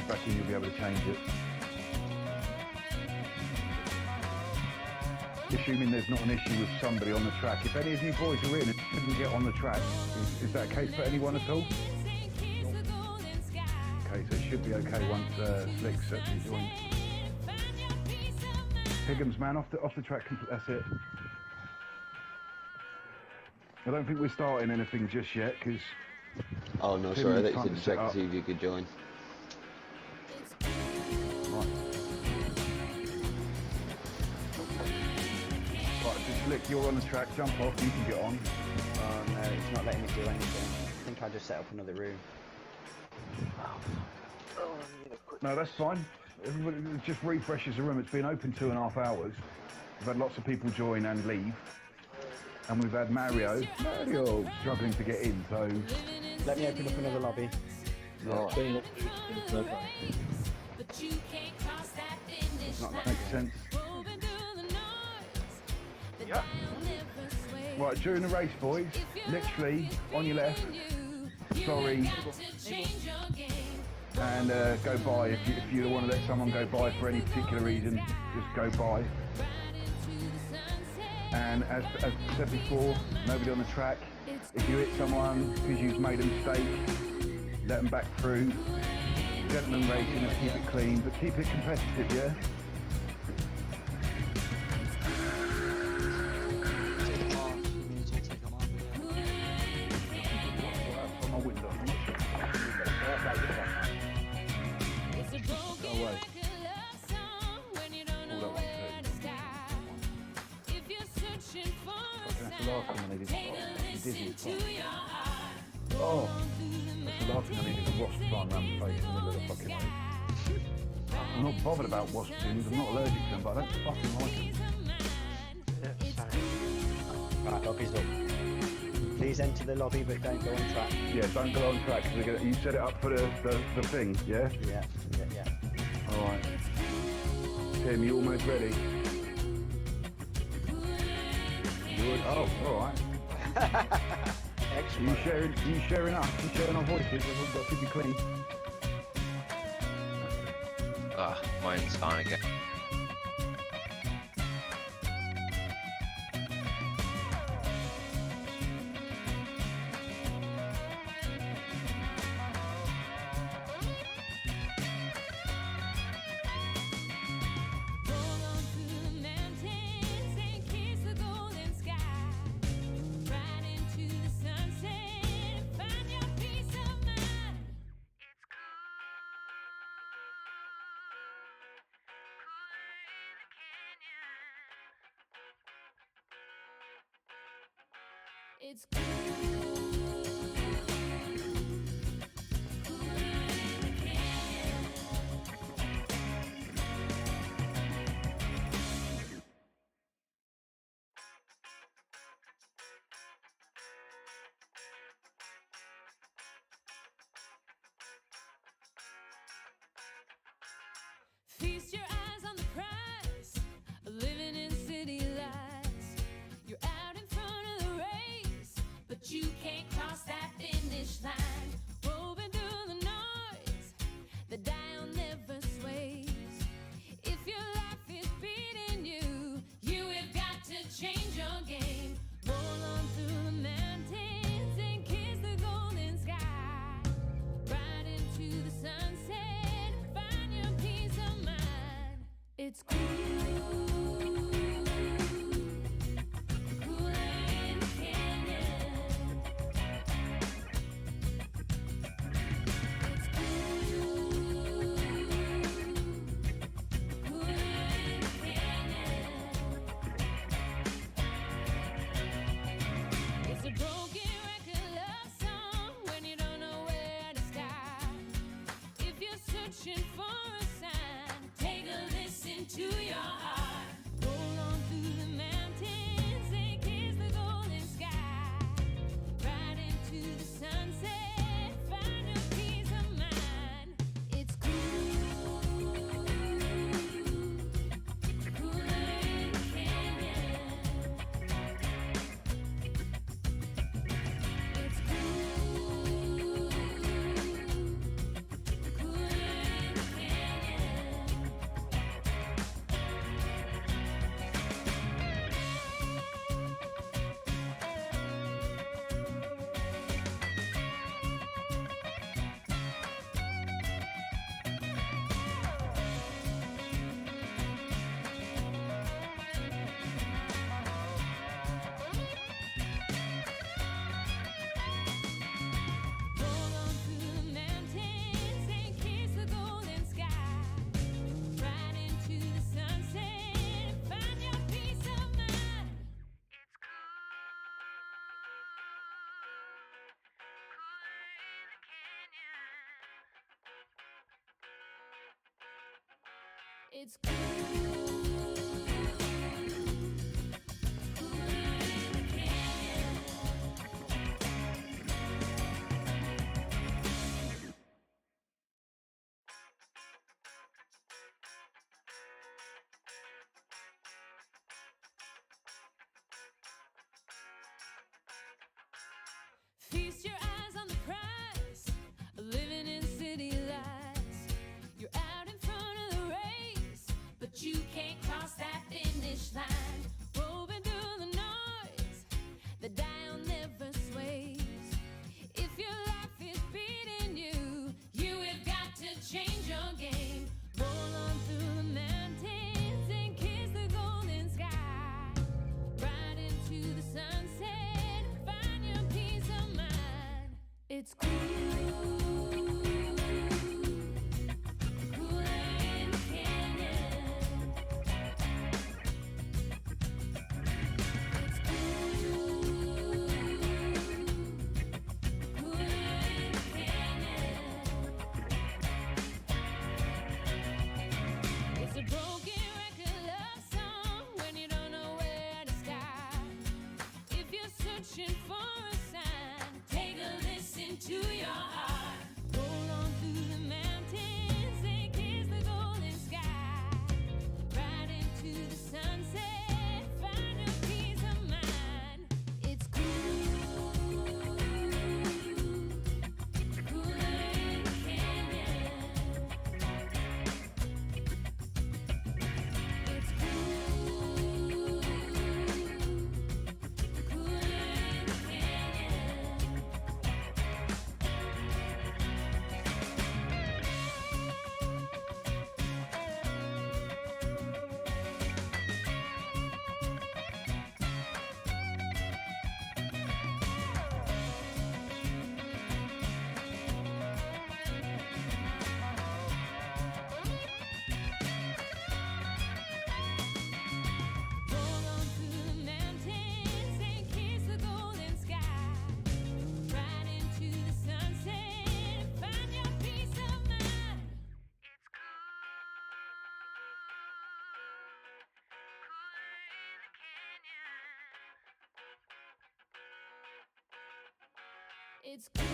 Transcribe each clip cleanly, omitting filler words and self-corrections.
back in, you'll be able to change it. Assuming there's not an issue with somebody on the track. If any of you boys are in and couldn't get on the track, is that a case for anyone at all? Okay, so it should be okay once Slick sets his joint. Higgums, man, off the track, that's it. I don't think we're starting anything just yet, because... Oh no, sorry, I thought you said check to see if you could join. Right, so Slick, you're on the track, jump off, you can get on. Oh no, it's not letting me do anything. I think I just set up another room. No, that's fine. Everybody just refreshes the room. It's been open 2.5 hours. We've had lots of people join and leave. And we've had Mario struggling to get in, so... Let me open up another lobby. Right. That makes sense. Yeah. Right, during the race, boys, literally, on your left, sorry, and go by. If you want to let someone go by for any particular reason, just go by. And as said before, nobody on the track. If you hit someone because you've made a mistake, let them back through. Gentlemen racing, let's keep it clean, but keep it competitive, yeah? Oh, that's the last thing I need is a wasp flying around the face in the middle of the fucking road. I'm not bothered about wasp stings, I'm not allergic to them, but I don't fucking like them. Right, lobby's up. Please enter the lobby, but don't go on track. Yeah, don't go on track, because you set it up for the thing, yeah? Yeah. Alright. Tim, you almost ready? Oh, alright. Excellent. You sharing us? You sharing our voices? We've got to keep you clean. Ah, mine's on again. It's cool. Feast your eyes on the prize, living in city lights. You're out in front of the race, but you can't cross that finish line. Roving through the noise, the dial never sways. If your life is beating you, you have got to change your game. Roll on through the mountains and kiss the golden sky. Ride into the sunset, find your peace of mind. It's cool. It's cool. Feast your eyes on the prize, living in city lights. You're out in front of the race, but you can't cross that finish line. Roving through the noise, the dial never sways. If your life is beating you, you have got to change your game. Roll on through the mountains and kiss the golden sky. Ride into the sunset, find your peace of mind. It's cool. It's a broken record love song when you don't know where to start. If you're searching for a sign, take a listen to your heart. Roll on through the mountains and kiss the golden sky. Ride into the sunset, find your peace of mind. It's cool. Cooler in the canyon. It's cool. Cooler in the canyon. Roll on through the mountains and kiss the golden sky. Ride into the sunset and find your peace of mind. It's cool. Cooler in the canyon. It's cool.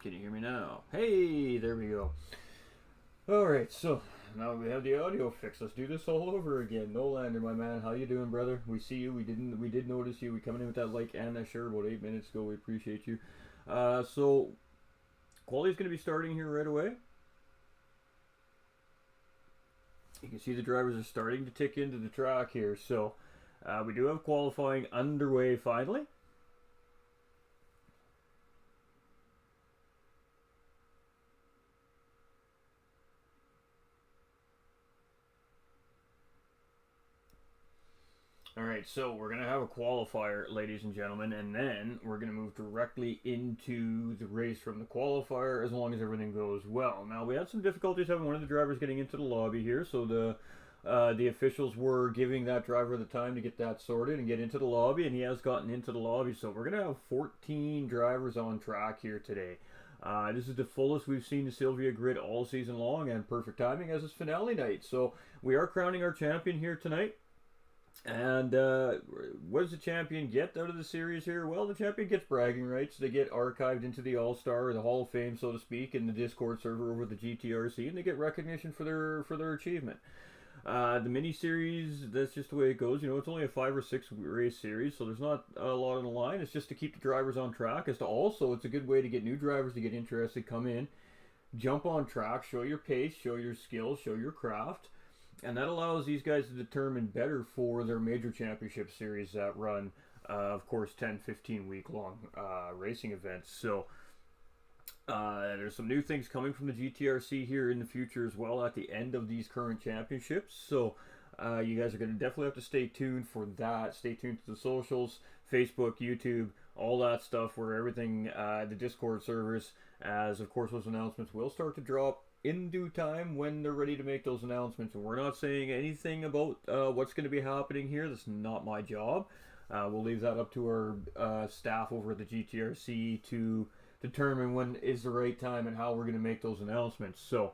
Can you hear me now? Hey, there we go. Alright, so now we have the audio fixed. Let's do this all over again. Nolander, my man, how you doing, brother? We see you. We did notice you. We coming in with that like and that shirt about 8 minutes ago. We appreciate you. So quality's going to be starting here right away. You can see the drivers are starting to tick into the track here. So we do have qualifying underway finally. Alright, so we're going to have a qualifier, ladies and gentlemen, and then we're going to move directly into the race from the qualifier as long as everything goes well. Now, we had some difficulties having one of the drivers getting into the lobby here, so the officials were giving that driver the time to get that sorted and get into the lobby, and he has gotten into the lobby. So we're going to have 14 drivers on track here today. This is the fullest we've seen the Silvia grid all season long, and perfect timing as it's finale night. So we are crowning our champion here tonight. And what does the champion get out of the series here? Well, the champion gets bragging rights. They get archived into the All-Star, or the Hall of Fame, so to speak, in the Discord server over the GTRC, and they get recognition for their achievement. The mini-series, that's just the way it goes. You know, it's only a 5 or 6 race series, so there's not a lot on the line. It's just to keep the drivers on track. It's a good way to get new drivers to get interested, come in, jump on track, show your pace, show your skills, show your craft. And that allows these guys to determine better for their major championship series that run, of course, 10, 15 week long racing events. So there's some new things coming from the GTRC here in the future as well at the end of these current championships. So you guys are going to definitely have to stay tuned for that. Stay tuned to the socials, Facebook, YouTube, all that stuff, where everything, the Discord servers, as of course those announcements will start to drop in due time when they're ready to make those announcements. And we're not saying anything about what's going to be happening here. That's not my job. We'll leave that up to our staff over at the GTRC to determine when is the right time and how we're going to make those announcements. So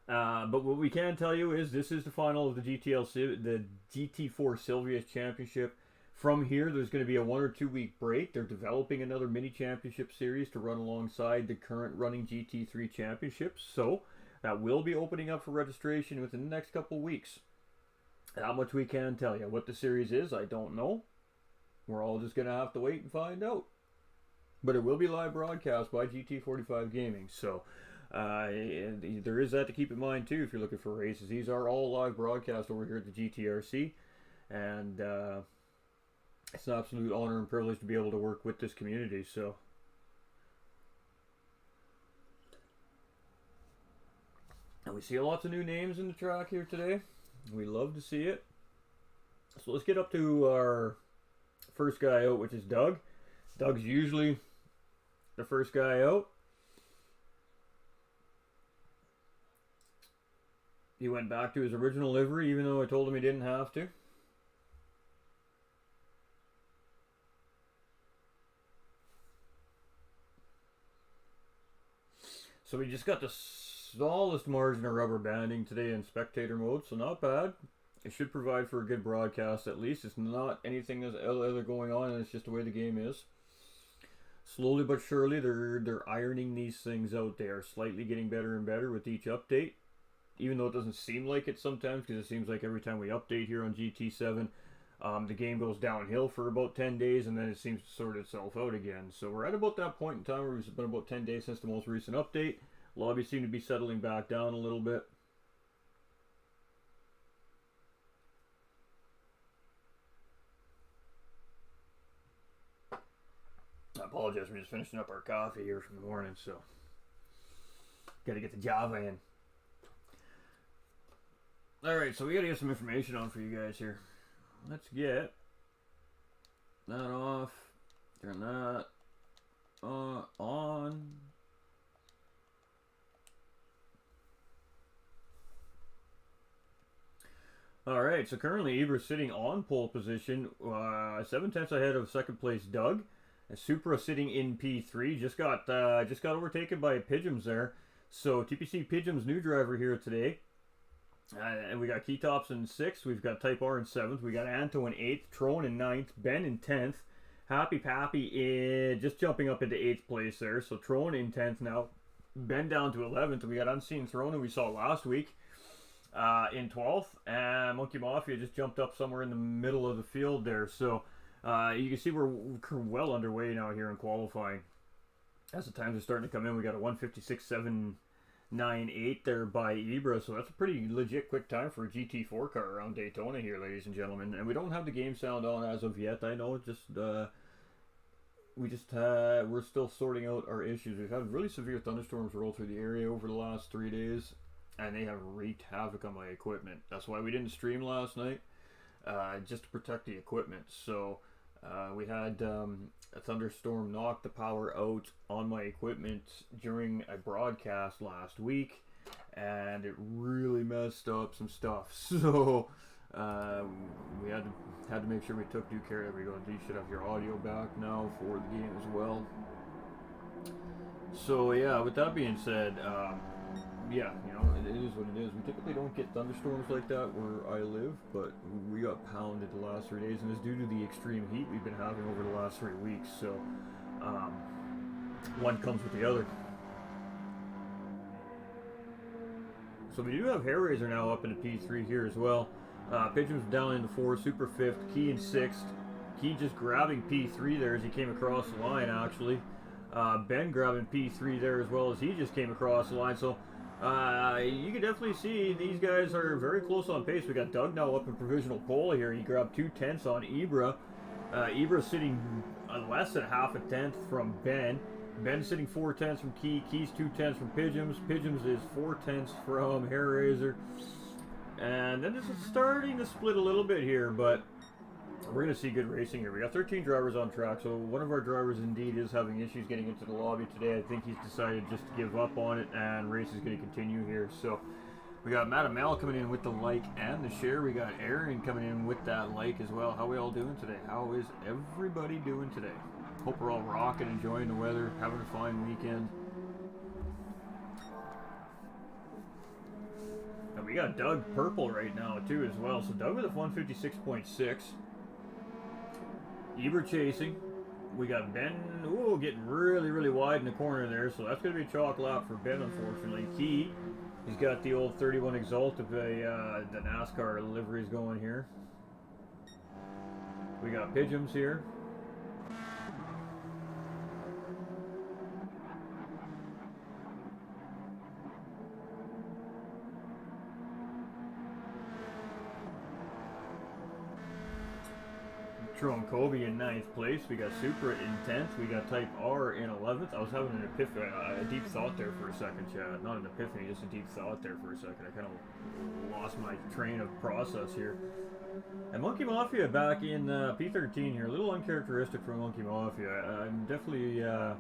but what we can tell you is this is the final of the GT4 Silvia Championship. From here, there's going to be a 1 or 2 week break. They're developing another mini championship series to run alongside the current running GT3 championships. So that will be opening up for registration within the next couple weeks. How much we can tell you. What the series is, I don't know. We're all just going to have to wait and find out. But it will be live broadcast by GT45 Gaming. So and there is that to keep in mind too if you're looking for races. These are all live broadcast over here at the GTRC. And it's an absolute honor and privilege to be able to work with this community. So and we see lots of new names in the track here today. We love to see it. So let's get up to our first guy out, which is Doug. Doug's usually the first guy out. He went back to his original livery, even though I told him he didn't have to. So we just got the smallest margin of rubber banding today in spectator mode, so not bad. It should provide for a good broadcast at least. It's not anything that's other going on, and it's just the way the game is. Slowly but surely, they're ironing these things out. They are slightly getting better and better with each update, even though it doesn't seem like it sometimes, because it seems like every time we update here on GT7, the game goes downhill for about 10 days, and then it seems to sort itself out again. So we're at about that point in time where it's been about 10 days since the most recent update. Lobbies seem to be settling back down a little bit. I apologize, we're just finishing up our coffee here from the morning, so gotta get the Java in. Alright, so we gotta get some information on for you guys here. Let's get that off, turn that on. Alright, so currently Eber's sitting on pole position, 7/10 ahead of second place Doug. And Supra sitting in P3, just got overtaken by Pidgems there. So TPC Pidgems new driver here today. And we got Keytops in 6th, we've got Type R in 7th, we got Anto in 8th, Trone in 9th, Ben in 10th, Happy Pappy just jumping up into 8th place there. So Throne in 10th now. Ben down to 11th. And we got Unseen Throne, who we saw last week, in 12th. And Monkey Mafia just jumped up somewhere in the middle of the field there. So you can see we're well underway now here in qualifying. As the times are starting to come in, we got a 1:56.798 there by Ibra, so that's a pretty legit quick time for a GT4 car around Daytona here, ladies and gentlemen. And we don't have the game sound on as of yet. I know, we're still sorting out our issues. We've had really severe thunderstorms roll through the area over the last 3 days, and they have wreaked havoc on my equipment. That's why we didn't stream last night, just to protect the equipment. So we had a thunderstorm knock the power out on my equipment during a broadcast last week, and it really messed up some stuff. So we had to make sure we took due care. There we go. You should have your audio back now for the game as well. So yeah, with that being said, yeah, you know, it is what it is. We typically don't get thunderstorms like that where I live, but we got pounded the last 3 days, and it's due to the extreme heat we've been having over the last 3 weeks. So one comes with the other. So we do have Hair Razor now up into P3 here as well. Pigeon's down into 4, Super 5th, Key in 6th. Key just grabbing P3 there as he came across the line, actually. Ben grabbing P3 there as well as he just came across the line. So you can definitely see these guys are very close on pace. We got Doug now up in provisional pole here. He grabbed 2/10 on Ibra. Ibra sitting less than half a tenth from Ben. Ben sitting 4/10 from Key. Key's 2/10 from Pigeons. Pigeons is 4/10 from Hair Razor. And then this is starting to split a little bit here, but we're going to see good racing here. We got 13 drivers on track, so one of our drivers indeed is having issues getting into the lobby today. I think he's decided just to give up on it, and race is going to continue here. So we got MacMillan coming in with the like and the share. We got Aaron coming in with that like as well. How are we all doing today? How is everybody doing today? Hope we're all rocking, enjoying the weather, having a fine weekend. And we got Doug purple right now too as well. So Doug with a 156.6. Eber chasing. We got Ben, ooh, getting really, really wide in the corner there. So that's going to be a chalk lap for Ben, unfortunately. Key, he's got the old 31 Exalt of the NASCAR liveries going here. We got Pigeons here. Tron Kobe in 9th place. We got Supra in 10th. We got Type R in 11th. I was having an epiphany, a deep thought there for a second, Chad. Not an epiphany, just a deep thought there for a second. I kind of lost my train of process here. And Monkey Mafia back in P13 here. A little uncharacteristic for Monkey Mafia. I'm definitely, I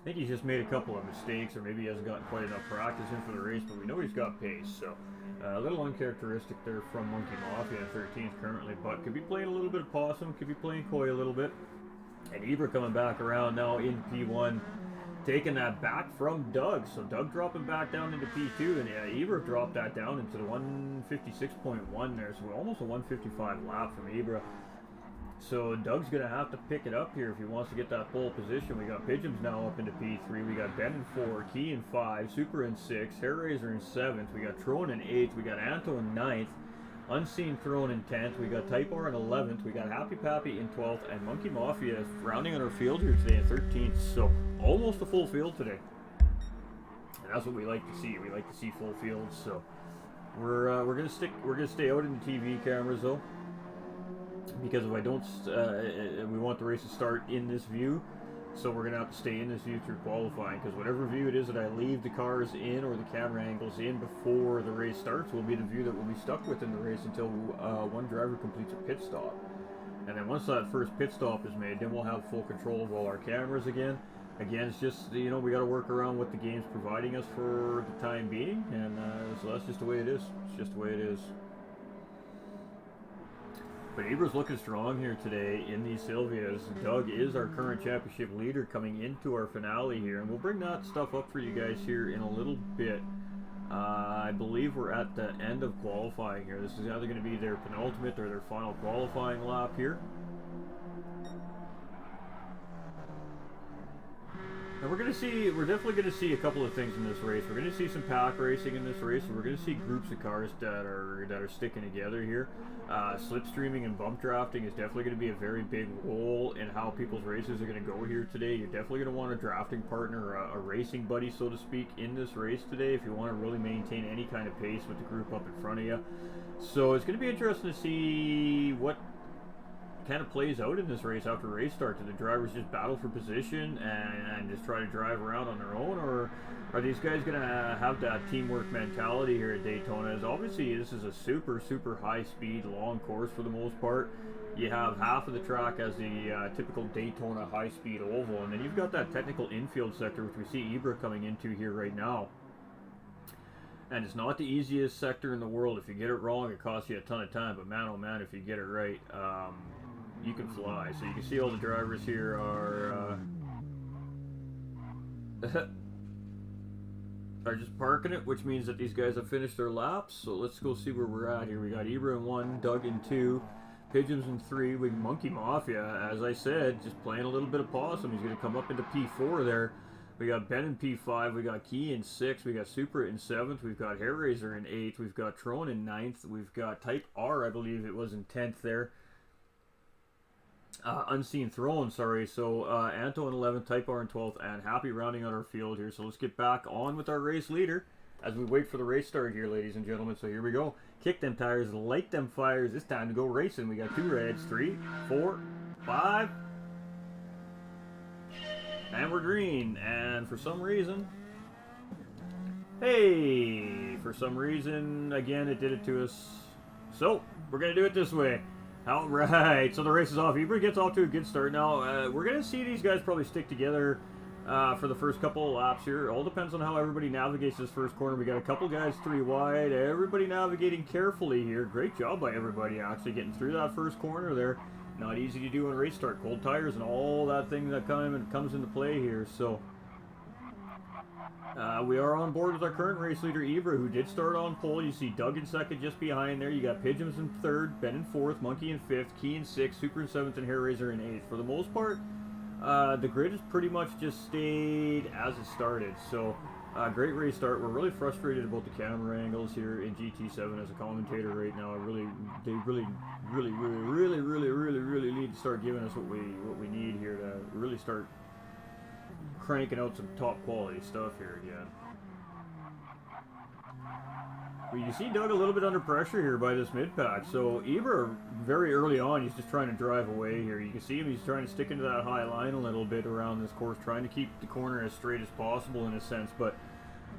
think he's just made a couple of mistakes, or maybe he hasn't gotten quite enough practice in for the race, but we know he's got pace, so a little uncharacteristic there from Monkey Mafia in 13th currently, but could be playing a little bit of possum, could be playing coy a little bit. And Ibra coming back around now in P1, taking that back from Doug. So Doug dropping back down into P2, and Ibra dropped that down into the 156.1 there, so almost a 155 lap from Ibra. So Doug's going to have to pick it up here if he wants to get that pole position. We got Pigeons now up into P3. We got Ben in 4, Key in 5, Super in 6, Hair Razor in 7th. We got Throne in 8th. We got Anto in 9th. Unseen Throne in 10th. We got Type R in 11th. We got Happy Pappy in 12th. And Monkey Mafia is rounding on our field here today in 13th. So almost a full field today. And that's what we like to see. We like to see full fields. So we're gonna stay out in the TV cameras though. Because if I don't, we want the race to start in this view, so we're going to have to stay in this view through qualifying, because whatever view it is that I leave the cars in or the camera angles in before the race starts will be the view that we'll be stuck with in the race until one driver completes a pit stop. And then once that first pit stop is made, then we'll have full control of all our cameras again. Again, it's just, you know, we got to work around what the game's providing us for the time being, and so that's just the way it is. It's just the way it is. But Ibra's looking strong here today in these Silvias. Doug is our current championship leader coming into our finale here, and we'll bring that stuff up for you guys here in a little bit. I believe we're at the end of qualifying here. This is either going to be their penultimate or their final qualifying lap here. And we're definitely gonna see a couple of things in this race. We're gonna see some pack racing in this race, and we're gonna see groups of cars that are sticking together here. Slipstreaming and bump drafting is definitely gonna be a very big role in how people's races are gonna go here today. You're definitely gonna want a drafting partner, a racing buddy, so to speak, in this race today if you want to really maintain any kind of pace with the group up in front of you. So it's gonna be interesting to see what kind of plays out in this race after race start. Do the drivers just battle for position and just try to drive around on their own, or are these guys going to have that teamwork mentality here at Daytona? As obviously this is a super high speed long course for the most part. You have half of the track as the typical Daytona high speed oval, and then you've got that technical infield sector which we see Ibra coming into here right now. And it's not the easiest sector in the world. If you get it wrong, it costs you a ton of time, but man oh man, if you get it right, you can fly. So you can see all the drivers here are are just parking it, which means that these guys have finished their laps. So let's go see where we're at here. We got Ibra in 1, Doug in 2, Pigeons in 3, with Monkey Mafia, as I said, just playing a little bit of possum. He's going to come up into P4 there. We got Ben in P5, we got Key in 6, we got Supra in 7th, we've got Hairraiser in 8th, we've got Tron in 9th, we've got Type R, I believe it was, in 10th there. Unseen Throne, sorry. So Anto in 11th, Type R in 12th, and Happy rounding out our field here. So let's get back on with our race leader as we wait for the race start here, ladies and gentlemen. So here we go. Kick them tires, light them fires. It's time to go racing. We got 2 reds, 3, 4, 5, and we're green. And for some reason, again, it did it to us. So we're gonna do it this way. Alright, so the race is off. Ibra gets off to a good start. Now, we're going to see these guys probably stick together for the first couple of laps here. It all depends on how everybody navigates this first corner. We got a couple guys 3 wide. Everybody navigating carefully here. Great job by everybody actually getting through that first corner there. Not easy to do on race start. Cold tires and all that thing that comes into play here. So we are on board with our current race leader, Ibra, who did start on pole. You see Doug in 2nd just behind there. You got Pigeons in 3rd, Ben in 4th, Monkey in 5th, Key in 6th, Super in 7th, and Hairraiser in 8th. For the most part, the grid has pretty much just stayed as it started. So, great race start. We're really frustrated about the camera angles here in GT7 as a commentator right now. They really need to start giving us what we need here to really start cranking out some top quality stuff here again. But you see Doug a little bit under pressure here by this mid-pack. So Ibra, very early on, he's just trying to drive away here. You can see him, he's trying to stick into that high line a little bit around this course, trying to keep the corner as straight as possible in a sense. But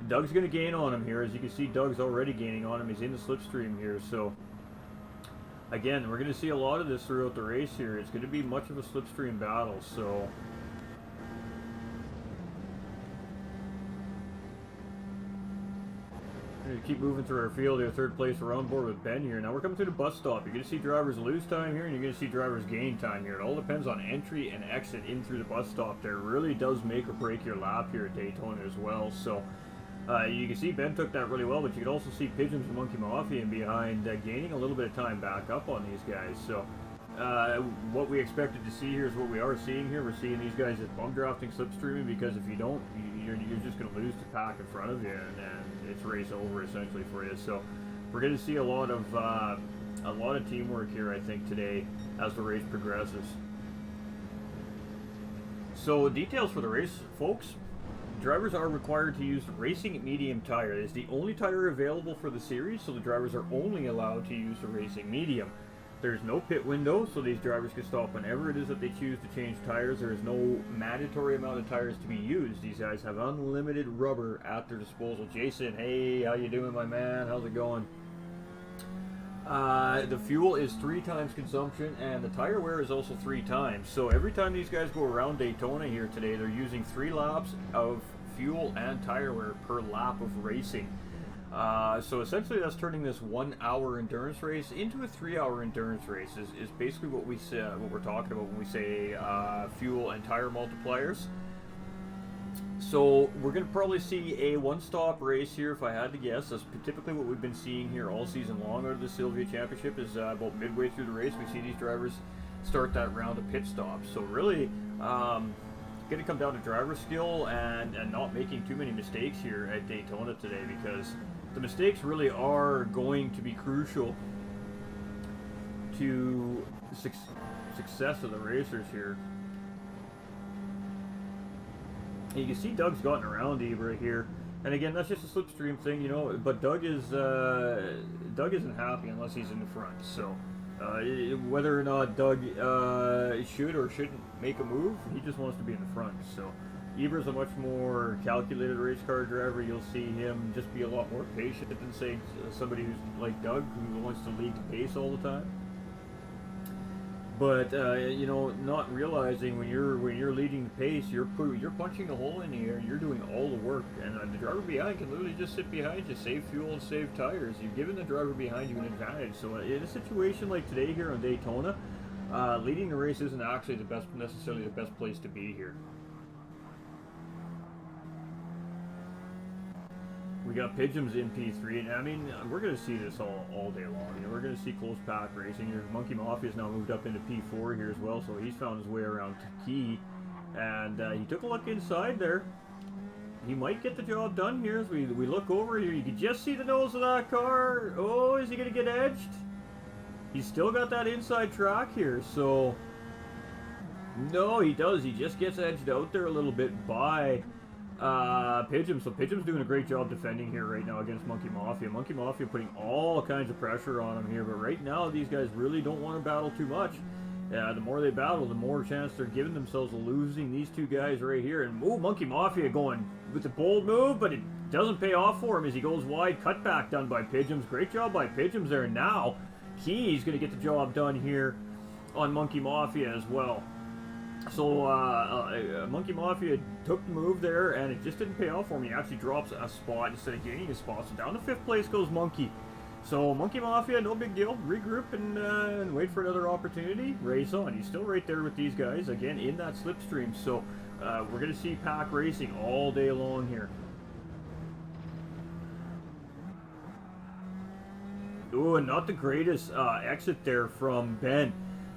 Doug's going to gain on him here. As you can see, Doug's already gaining on him. He's in the slipstream here. So again, we're going to see a lot of this throughout the race here. It's going to be much of a slipstream battle. So keep moving through our field here. 3rd place, we're on board with Ben here. Now we're coming to the bus stop. You're going to see drivers lose time here, and you're going to see drivers gain time here. It all depends on entry and exit in through the bus stop there. It really does make or break your lap here at Daytona as well. So you can see Ben took that really well, but you can also see Pigeons and Monkey Mafia in behind, gaining a little bit of time back up on these guys. So what we expected to see here is what we are seeing here. We're seeing these guys just bump drafting, slipstreaming, because if you don't, you're just going to lose the pack in front of you, and it's race over essentially for you. So we're going to see a lot of teamwork here, I think, today as the race progresses. So details for the race, folks. Drivers are required to use racing medium tire. It is the only tire available for the series, so the drivers are only allowed to use the racing medium. There's no pit window, so these drivers can stop whenever it is that they choose to change tires. There is no mandatory amount of tires to be used. These guys have unlimited rubber at their disposal. Jason, hey, how you doing, my man? How's it going? The fuel is 3 times consumption, and the tire wear is also 3 times. So every time these guys go around Daytona here today, they're using 3 laps of fuel and tire wear per lap of racing. So essentially that's turning this 1-hour endurance race into a 3-hour endurance race is basically what we're talking about when we say fuel and tire multipliers. So we're going to probably see a one-stop race here if I had to guess. That's typically what we've been seeing here all season long out of the Silvia Championship is about midway through the race we see these drivers start that round of pit stops. So really going to come down to driver skill and not making too many mistakes here at Daytona today, because the mistakes really are going to be crucial to success of the racers here. And you can see Doug's gotten around Ibra here, and again, that's just a slipstream thing, you know. But Doug isn't happy unless he's in the front. So whether or not Doug should or shouldn't make a move, he just wants to be in the front. So Ibra's a much more calculated race car driver. You'll see him just be a lot more patient than, say, somebody who's like Doug, who wants to lead the pace all the time. But you know, not realizing when you're leading the pace, you're punching the hole in the air, and you're doing all the work, and the driver behind can literally just sit behind you, save fuel and save tires. You've given the driver behind you an advantage. So in a situation like today here on Daytona, leading the race isn't actually necessarily the best place to be here. We got Pidgeon's in P3, and I mean, we're going to see this all day long. You know, we're going to see close pack racing. Your Monkey Mafia's now moved up into P4 here as well, so he's found his way around to Key, and he took a look inside there. He might get the job done here as we look over here. You can just see the nose of that car. Oh, is he going to get edged? He's still got that inside track here, so no, he does. He just gets edged out there a little bit by Pidgeon. So Pidgeon's doing a great job defending here right now against Monkey Mafia. Monkey Mafia putting all kinds of pressure on him here, but right now these guys really don't want to battle too much. The more they battle, the more chance they're giving themselves of losing these two guys right here. And Monkey Mafia going with the bold move, but it doesn't pay off for him as he goes wide. Cutback done by Pidgeons. Great job by Pidgeons there. And now Key's going to get the job done here on Monkey Mafia as well. So Monkey Mafia took the move there, and it just didn't pay off for him. He actually drops a spot instead of gaining a spot. So down to 5th place goes Monkey. So Monkey Mafia, no big deal. Regroup and wait for another opportunity. Race on. He's still right there with these guys, again, in that slipstream. So we're going to see pack racing all day long here. Ooh, and not the greatest exit there from Ben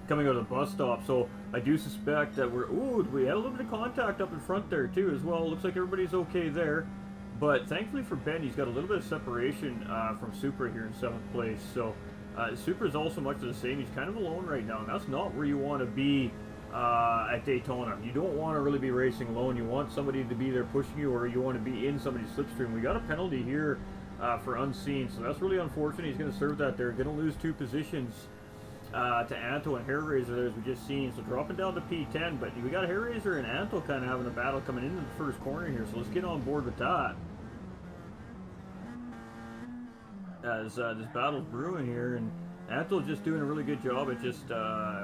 coming out of the bus stop. So I do suspect that we had a little bit of contact up in front there too as well. Looks like everybody's okay there, but thankfully for Ben, he's got a little bit of separation from Supra here in 7th place. So Supra's also much the same. He's kind of alone right now, and that's not where you want to be at Daytona. You don't want to really be racing alone. You want somebody to be there pushing you, or you want to be in somebody's slipstream. We got a penalty here for unseen, so that's really unfortunate. He's going to serve that there. Going to lose 2 positions to Anto and Hair Razor there, as we just seen. So dropping down to P10, but we got Hair Razor and Anto kind of having a battle coming into the first corner here, so let's get on board with that. As this battle's brewing here, and Anto's just doing a really good job at just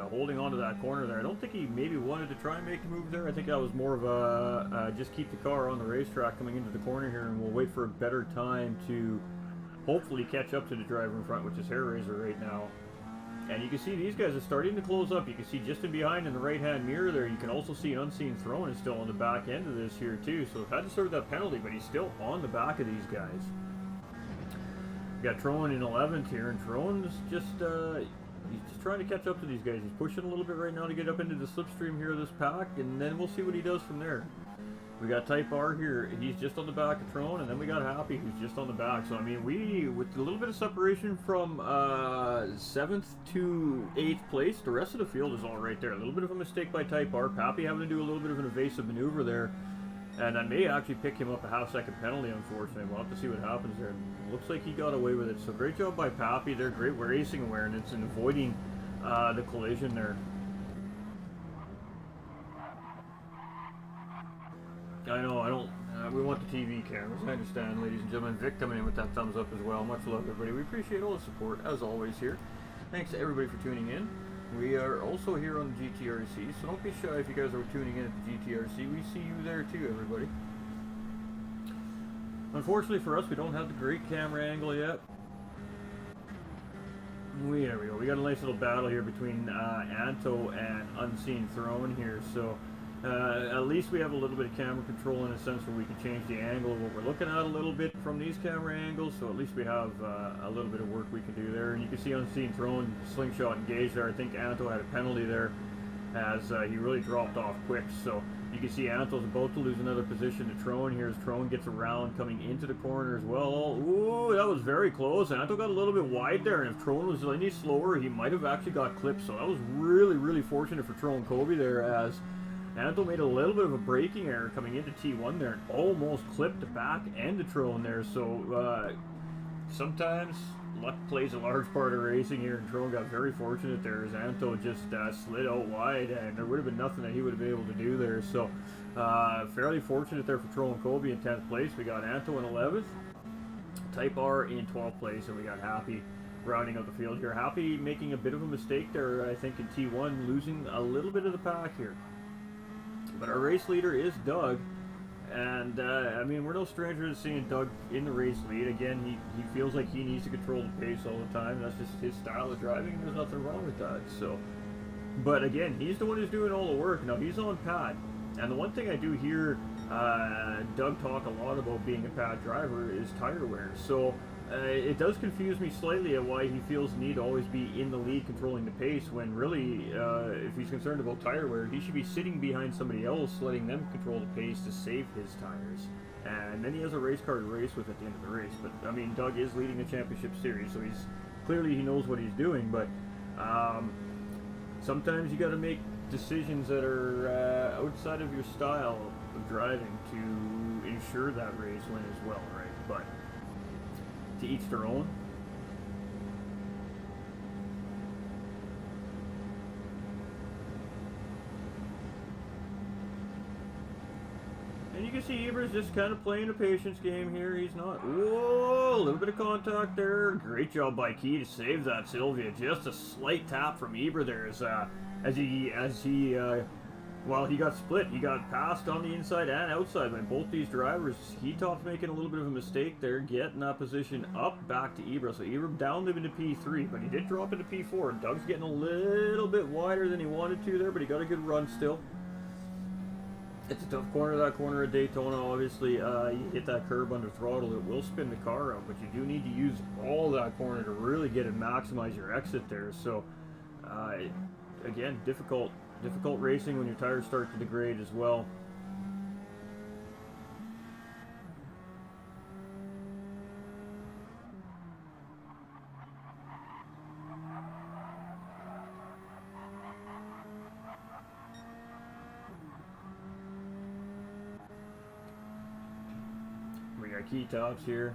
holding on to that corner there. I don't think he maybe wanted to try and make a move there. I think that was more of a just keep the car on the racetrack coming into the corner here, and we'll wait for a better time to hopefully catch up to the driver in front, which is Hair Razor right now. And you can see these guys are starting to close up. You can see just in behind in the right-hand mirror there, you can also see Unseen Throne is still on the back end of this here too. So they've had to serve that penalty, but he's still on the back of these guys. We got Throne in 11th here, and Throne's just he's just trying to catch up to these guys. He's pushing a little bit right now to get up into the slipstream here of this pack, and then we'll see what he does from there. We got Type R here, he's just on the back of Throne, and then we got Happy, who's just on the back. So, I mean, with a little bit of separation from 7th to 8th place, the rest of the field is all right there. A little bit of a mistake by Type R. Pappy having to do a little bit of an evasive maneuver there, and that may actually pick him up a half-second penalty, unfortunately. We'll have to see what happens there. Looks like he got away with it. So, great job by Pappy there. Great racing awareness and avoiding the collision there. I know, I don't, we want the TV cameras, I understand, ladies and gentlemen. Vic coming in with that thumbs up as well. Much love, everybody. We appreciate all the support, as always, here. Thanks to everybody for tuning in. We are also here on the GTRC, so don't be shy if you guys are tuning in at the GTRC. We see you there too, everybody. Unfortunately for us, we don't have the great camera angle yet. There we go. We got a nice little battle here between Anto and Unseen Throne here, so at least we have a little bit of camera control in a sense where we can change the angle of what we're looking at a little bit from these camera angles, so at least we have a little bit of work we can do there. And you can see Unseen Throne slingshot engaged there. I think Anto had a penalty there as he really dropped off quick. So You can see Anto's about to lose another position to Trone here as Trone gets around coming into the corner as well. Ooh, that was very close. Anto got a little bit wide there, and if Trone was any slower, he might have actually got clipped. So that was really, really fortunate for Trone Kobe there, as Anto made a little bit of a braking error coming into T1 there and almost clipped the back end of Trone there. So sometimes luck plays a large part of racing here, and Trone got very fortunate there as Anto just slid out wide, and there would have been nothing that he would have been able to do there. So fairly fortunate there for Trone Kobe in 10th place. We got Anto in 11th, Type R in 12th place, and we got Happy rounding out the field here. Happy making a bit of a mistake there, I think, in T1, losing a little bit of the pack here. But our race leader is Doug. And, I mean, we're no stranger to seeing Doug in the race lead. Again, he feels like he needs to control the pace all the time. That's just his style of driving, and there's nothing wrong with that. So, but again, he's the one who's doing all the work. Now, he's on pad. And the one thing I do hear Doug talk a lot about being a pad driver is tire wear. So, it does confuse me slightly at why he feels the need to always be in the lead controlling the pace, when really, if he's concerned about tire wear, he should be sitting behind somebody else, letting them control the pace to save his tires. And then he has a race car to race with at the end of the race. But, I mean, Doug is leading the championship series, so he's clearly he knows what he's doing. But sometimes you got to make decisions that are outside of your style of driving to ensure that race win as well, right? But to each their own. And you can see Eber's just kind of playing a patience game here. He's not. Whoa, a little bit of contact there. Great job by Key to save that, Silvia. Just a slight tap from Eber there as he well, he got split. He got passed on the inside and outside by both these drivers. Heatop's making a little bit of a mistake there, getting that position up back to Ibra. So Ibra downed him into P3, but he did drop into P4. Doug's getting a little bit wider than he wanted to there, but he got a good run still. It's a tough corner, that corner at Daytona. Obviously, you hit that curb under throttle, it will spin the car out, but you do need to use all that corner to really get and maximize your exit there. So, again, difficult racing when your tires start to degrade as well. We got key tops here.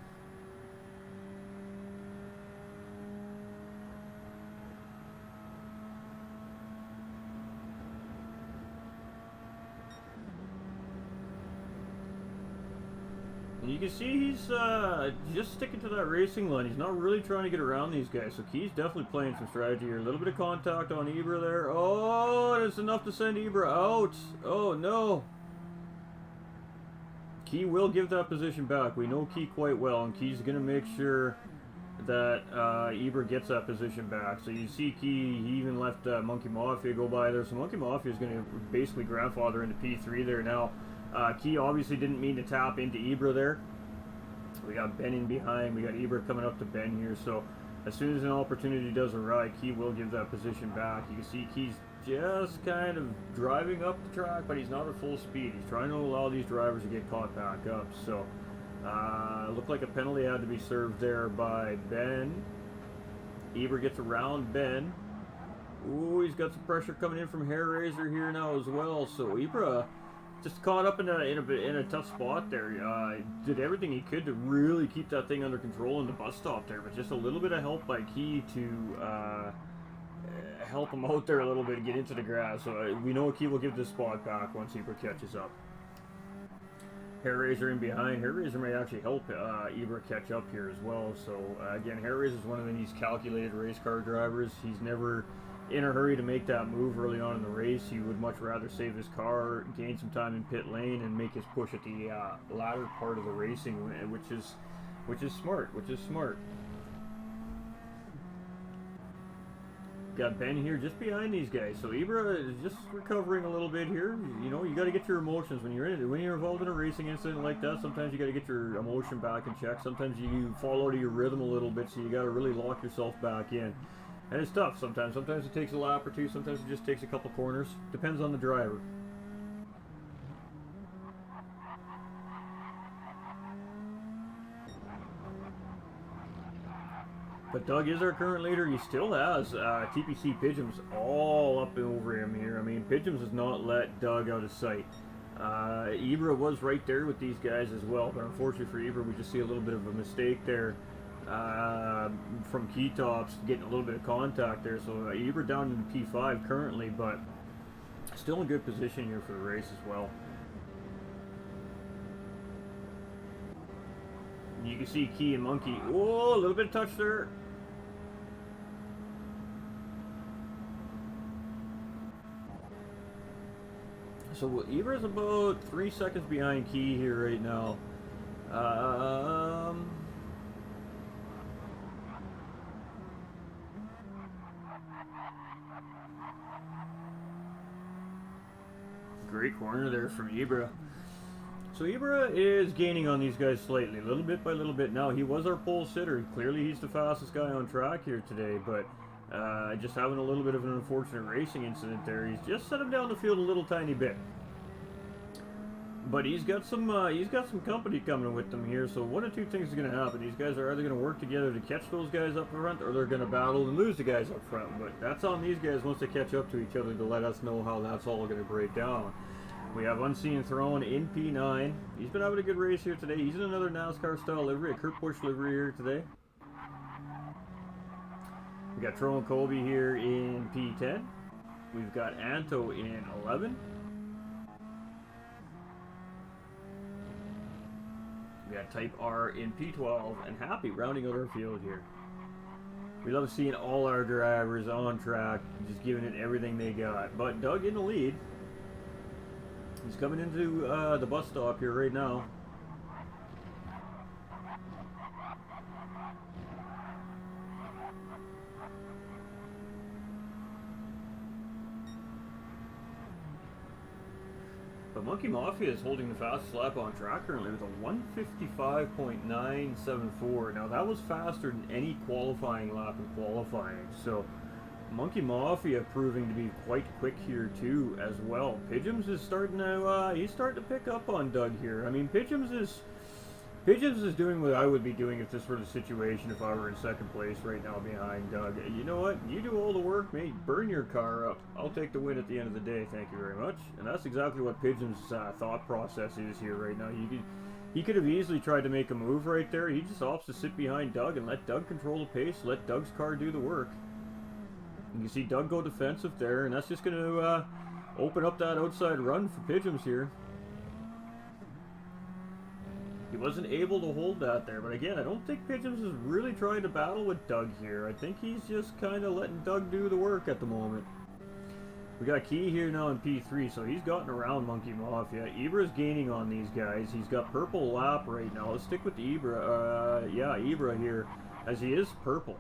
You can see he's just sticking to that racing line. He's not really trying to get around these guys. So Key's definitely playing some strategy here. A little bit of contact on Ibra there. Oh, and it's enough to send Ibra out. Oh, no. Key will give that position back. We know Key quite well, and Key's going to make sure that Ibra gets that position back. So you see Key, he even let Monkey Mafia go by there. So Monkey Mafia is going to basically grandfather into P3 there now. Key obviously didn't mean to tap into Ibra there. We got Ben in behind. We got Ibra coming up to Ben here. So as soon as an opportunity does arise, Key will give that position back. You can see Key's just kind of driving up the track, but he's not at full speed. He's trying to allow these drivers to get caught back up. So looked like a penalty had to be served there by Ben. Ibra gets around Ben. Ooh, he's got some pressure coming in from Hair Razor here now as well. So Ibra just caught up in a tough spot there. Did everything he could to really keep that thing under control in the bus stop there, but just a little bit of help by Key to help him out there a little bit and get into the grass. So we know Key will give this spot back once Ibra catches up. Hair Razor in behind. Hair Razor may actually help Ibra catch up here as well. So again, Hair Razor is one of these calculated race car drivers. He's never in a hurry to make that move early on in the race. He would much rather save his car, gain some time in pit lane, and make his push at the latter part of the racing, which is smart. Got Ben here just behind these guys. So Ibra is just recovering a little bit here. You know, you got to get your emotions when you're in it. When you're involved in a racing incident like that, sometimes you got to get your emotion back in check. Sometimes you fall out of your rhythm a little bit, so you got to really lock yourself back in. And it's tough sometimes. Sometimes it takes a lap or two. Sometimes it just takes a couple corners. Depends on the driver. But Doug is our current leader. He still has TPC Pigeons all up and over him here. I mean, Pigeons has not let Doug out of sight. Ibra was right there with these guys as well, but unfortunately for Ibra, we just see a little bit of a mistake there from key tops, getting a little bit of contact there. So Ibra down in P5 currently, but still in good position here for the race as well. You can see Key and Monkey. Oh, a little bit of touch there. So Ibra's about 3 seconds behind Key here right now. Great corner there from Ibra. So Ibra is gaining on these guys slightly, little bit by little bit. Now, he was our pole sitter. Clearly, he's the fastest guy on track here today, but just having a little bit of an unfortunate racing incident there. He's just set him down the field a little tiny bit. But he's got some company coming with them here, so one of two things is going to happen. These guys are either going to work together to catch those guys up front, or they're going to battle and lose the guys up front. But that's on these guys once they catch up to each other to let us know how that's all going to break down. We have Unseen Throne in P9. He's been having a good race here today. He's in another NASCAR-style livery, a Kurt Busch livery here today. We got Throne Colby here in P10. We've got Anto in 11. We got Type R in P12, and Happy rounding out our field here. We love seeing all our drivers on track, just giving it everything they got. But Doug in the lead. He's coming into the bus stop here right now. But Monkey Mafia is holding the fastest lap on track currently with a 155.974. Now that was faster than any qualifying lap in qualifying. So Monkey Mafia proving to be quite quick here too as well. Pigeons is starting to he's starting to pick up on Doug here. I mean, Pigeons is doing what I would be doing if this were the situation if I were in second place right now behind Doug. You know what? You do all the work, mate. Burn your car up. I'll take the win at the end of the day. Thank you very much. And that's exactly what Pigeons' thought process is here right now. He could have easily tried to make a move right there. He just opts to sit behind Doug and let Doug control the pace. Let Doug's car do the work. You can see Doug go defensive there, and that's just going to open up that outside run for Pigeons here. He wasn't able to hold that there, but again, I don't think Pigeons is really trying to battle with Doug here. I think he's just kind of letting Doug do the work at the moment. We got Key here now in P3, so he's gotten around Monkey Mafia. Ibra's gaining on these guys. He's got purple lap right now. Let's stick with the Ibra. Yeah, Ibra here, as he is purple.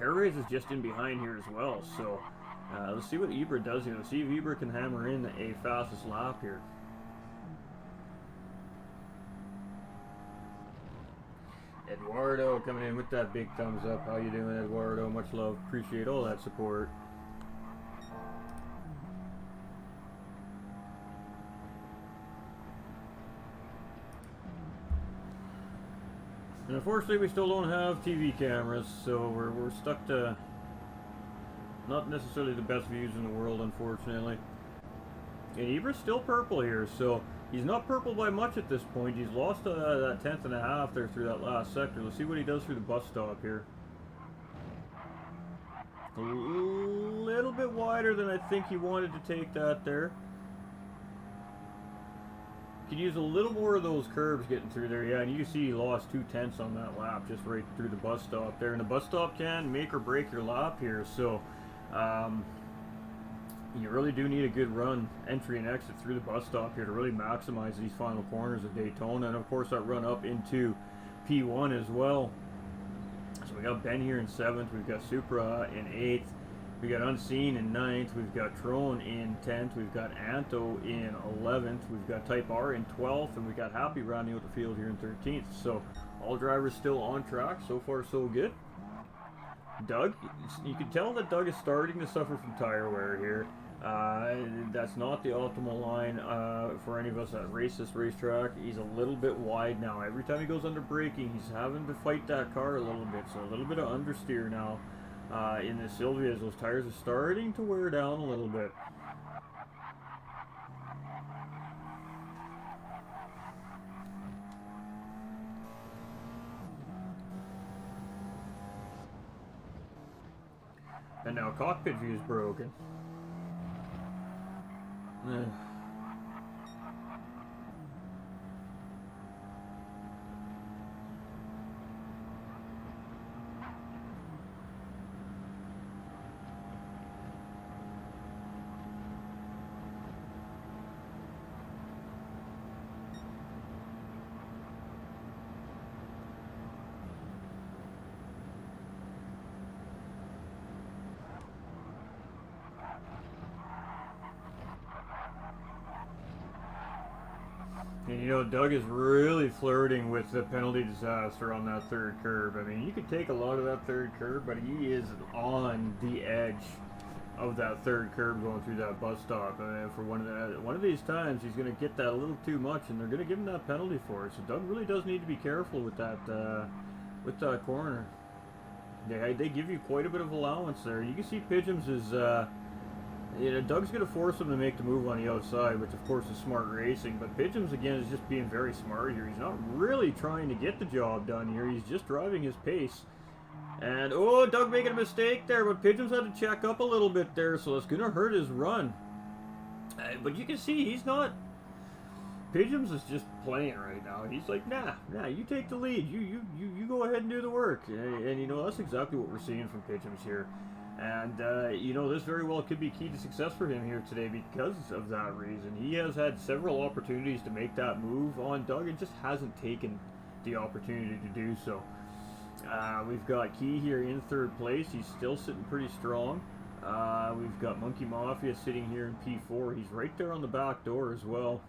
Airways is just in behind here as well, so let's see what Ibra does here. Let's see if Ibra can hammer in a fastest lap here. Eduardo coming in with that big thumbs up. How you doing, Eduardo? Much love. Appreciate all that support. And unfortunately, we still don't have TV cameras, so we're stuck to not necessarily the best views in the world, unfortunately. And Ibra's still purple here, so he's not purple by much at this point. He's lost that 10th and a half there through that last sector. Let's see what he does through the bus stop here. A little bit wider than I think he wanted to take that there. Could use a little more of those curves getting through there. Yeah, and you can see he lost 2/10 on that lap just right through the bus stop there. And the bus stop can make or break your lap here, so you really do need a good run, entry and exit through the bus stop here to really maximize these final corners of Daytona. And of course that run up into P1 as well. So we got Ben here in 7th, we've got Supra in 8th, we got Unseen in 9th, we've got Trone in 10th, we've got Anto in 11th, we've got Type R in 12th, and we got Happy rounding out the field here in 13th. So all drivers still on track, so far so good. Doug, you can tell that Doug is starting to suffer from tire wear here. That's not the optimal line for any of us that race this racetrack. He's a little bit wide now. Every time he goes under braking, he's having to fight that car a little bit. So a little bit of understeer now in the Silvia as those tires are starting to wear down a little bit. And now cockpit view is broken. And you know, Doug is really flirting with the penalty disaster on that third curve. I mean, you could take a lot of that third curve, but he is on the edge of that third curve going through that bus stop. I mean, for one of these times, he's going to get that a little too much, and they're going to give him that penalty for it. So Doug really does need to be careful with that corner. They give you quite a bit of allowance there. You can see Pidgems is. You know, Doug's going to force him to make the move on the outside, which of course is smart racing, but Pidgems again is just being very smart here. He's not really trying to get the job done here, he's just driving his pace. And, oh, Doug making a mistake there, but Pidgems had to check up a little bit there, so it's going to hurt his run. But you can see he's not... Pidgems is just playing right now. He's like, nah, you take the lead. You go ahead and do the work. And you know, that's exactly what we're seeing from Pidgems here. And, you know, this very well could be key to success for him here today because of that reason. He has had several opportunities to make that move on Doug and just hasn't taken the opportunity to do so. We've got Key here in third place. He's still sitting pretty strong. We've got Monkey Mafia sitting here in P4. He's right there on the back door as well.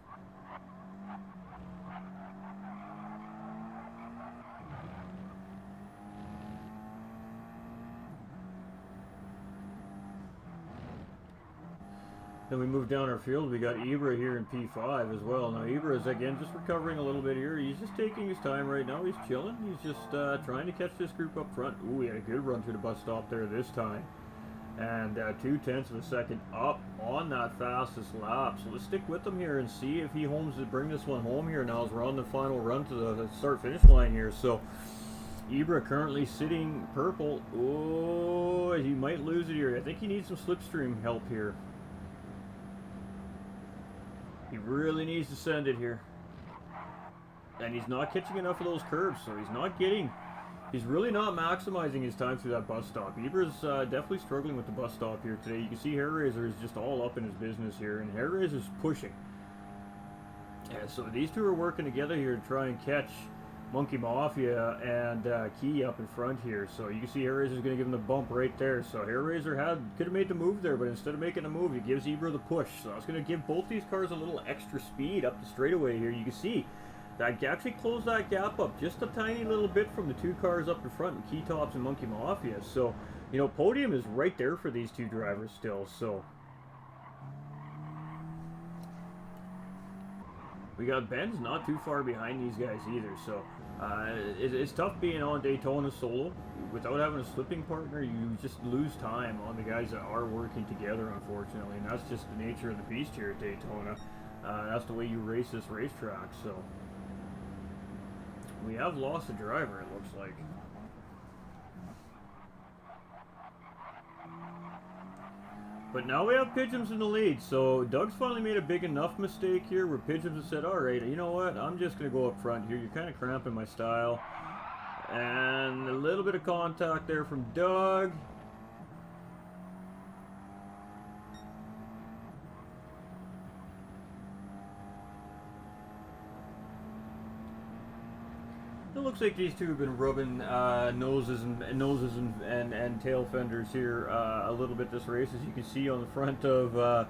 Then we move down our field, we got Ibra here in P5 as well. Now Ibra is again just recovering a little bit here. He's just taking his time right now. He's chilling. He's just trying to catch this group up front. Ooh, he had a good run through the bus stop there this time. And 0.2 of a second up on that fastest lap. So let's stick with him here and see if he homes to bring this one home here now as we're on the final run to the start-finish line here. So Ibra currently sitting purple. Oh, he might lose it here. I think he needs some slipstream help here. He really needs to send it here. And he's not catching enough of those curves, so he's really not maximizing his time through that bus stop. Ibra's definitely struggling with the bus stop here today. You can see Hairraiser is just all up in his business here, and Hairraiser's pushing. And so these two are working together here to try and catch Monkey Mafia and Key up in front here. So you can see Hairraiser's going to give him the bump right there. So Hairraiser could have made the move there, but instead of making a move, he gives Ibra the push. So that's going to give both these cars a little extra speed up the straightaway here. You can see that actually closed that gap up just a tiny little bit from the two cars up in front, Key Tops and Monkey Mafia. So, you know, podium is right there for these two drivers still. So we got Ben's not too far behind these guys either. So it's tough being on Daytona solo. Without having a slipping partner, you just lose time on the guys that are working together, unfortunately. And that's just the nature of the beast here at Daytona. That's the way you race this racetrack. So we have lost a driver, it looks like. But now we have Pidgems in the lead, so Doug's finally made a big enough mistake here where Pidgems has said, alright, you know what, I'm just going to go up front here. You're kind of cramping my style. And a little bit of contact there from Doug. It looks like these two have been rubbing noses and tail fenders here a little bit this race. As you can see on the front of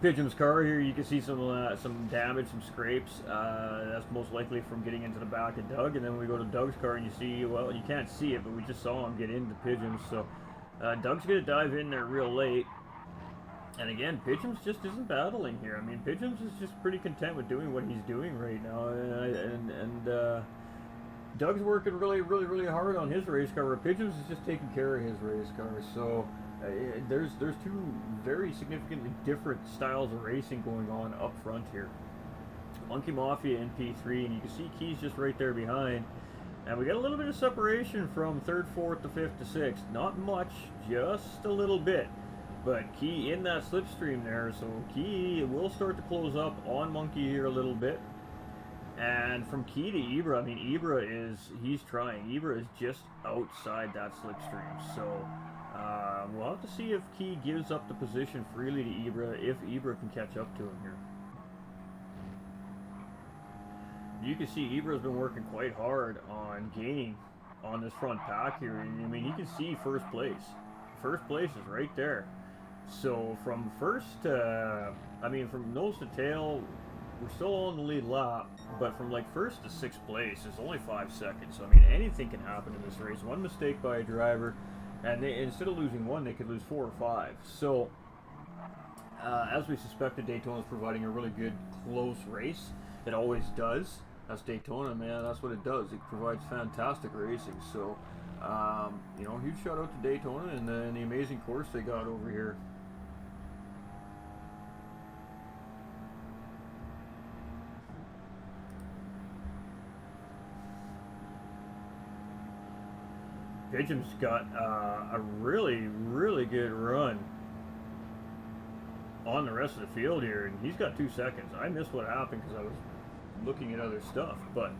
Pidgeon's car here, you can see some damage, some scrapes. That's most likely from getting into the back of Doug. And then we go to Doug's car and you see, well, you can't see it, but we just saw him get into Pidgeon's. So Doug's going to dive in there real late. And again, Pigeons just isn't battling here. I mean, Pigeons is just pretty content with doing what he's doing right now, and Doug's working really hard on his race car, where Pigeons is just taking care of his race car. So there's two very significantly different styles of racing going on up front here. Monkey Mafia in P3, and you can see Key's just right there behind. And we got a little bit of separation from 3rd, 4th to 5th to 6th. Not much, just a little bit. But Key in that slipstream there, so Key will start to close up on Monkey here a little bit. And from Key to Ibra, I mean, he's trying. Ibra is just outside that slipstream. So we'll have to see if Key gives up the position freely to Ibra, if Ibra can catch up to him here. You can see Ibra's been working quite hard on gaining on this front pack here. And I mean, you can see first place. First place is right there. So from first to, I mean, from nose to tail, we're still on the lead lap, but from like first to 6th place is only 5 seconds. So I mean, anything can happen in this race. One mistake by a driver, and instead of losing 1, they could lose 4 or 5. So as we suspected, Daytona's providing a really good close race. It always does. That's Daytona, man. That's what it does. It provides fantastic racing. So you know, huge shout out to Daytona and the amazing course they got over here. Pigeon's got a really good run on the rest of the field here, and he's got 2 seconds. I missed what happened because I was looking at other stuff, but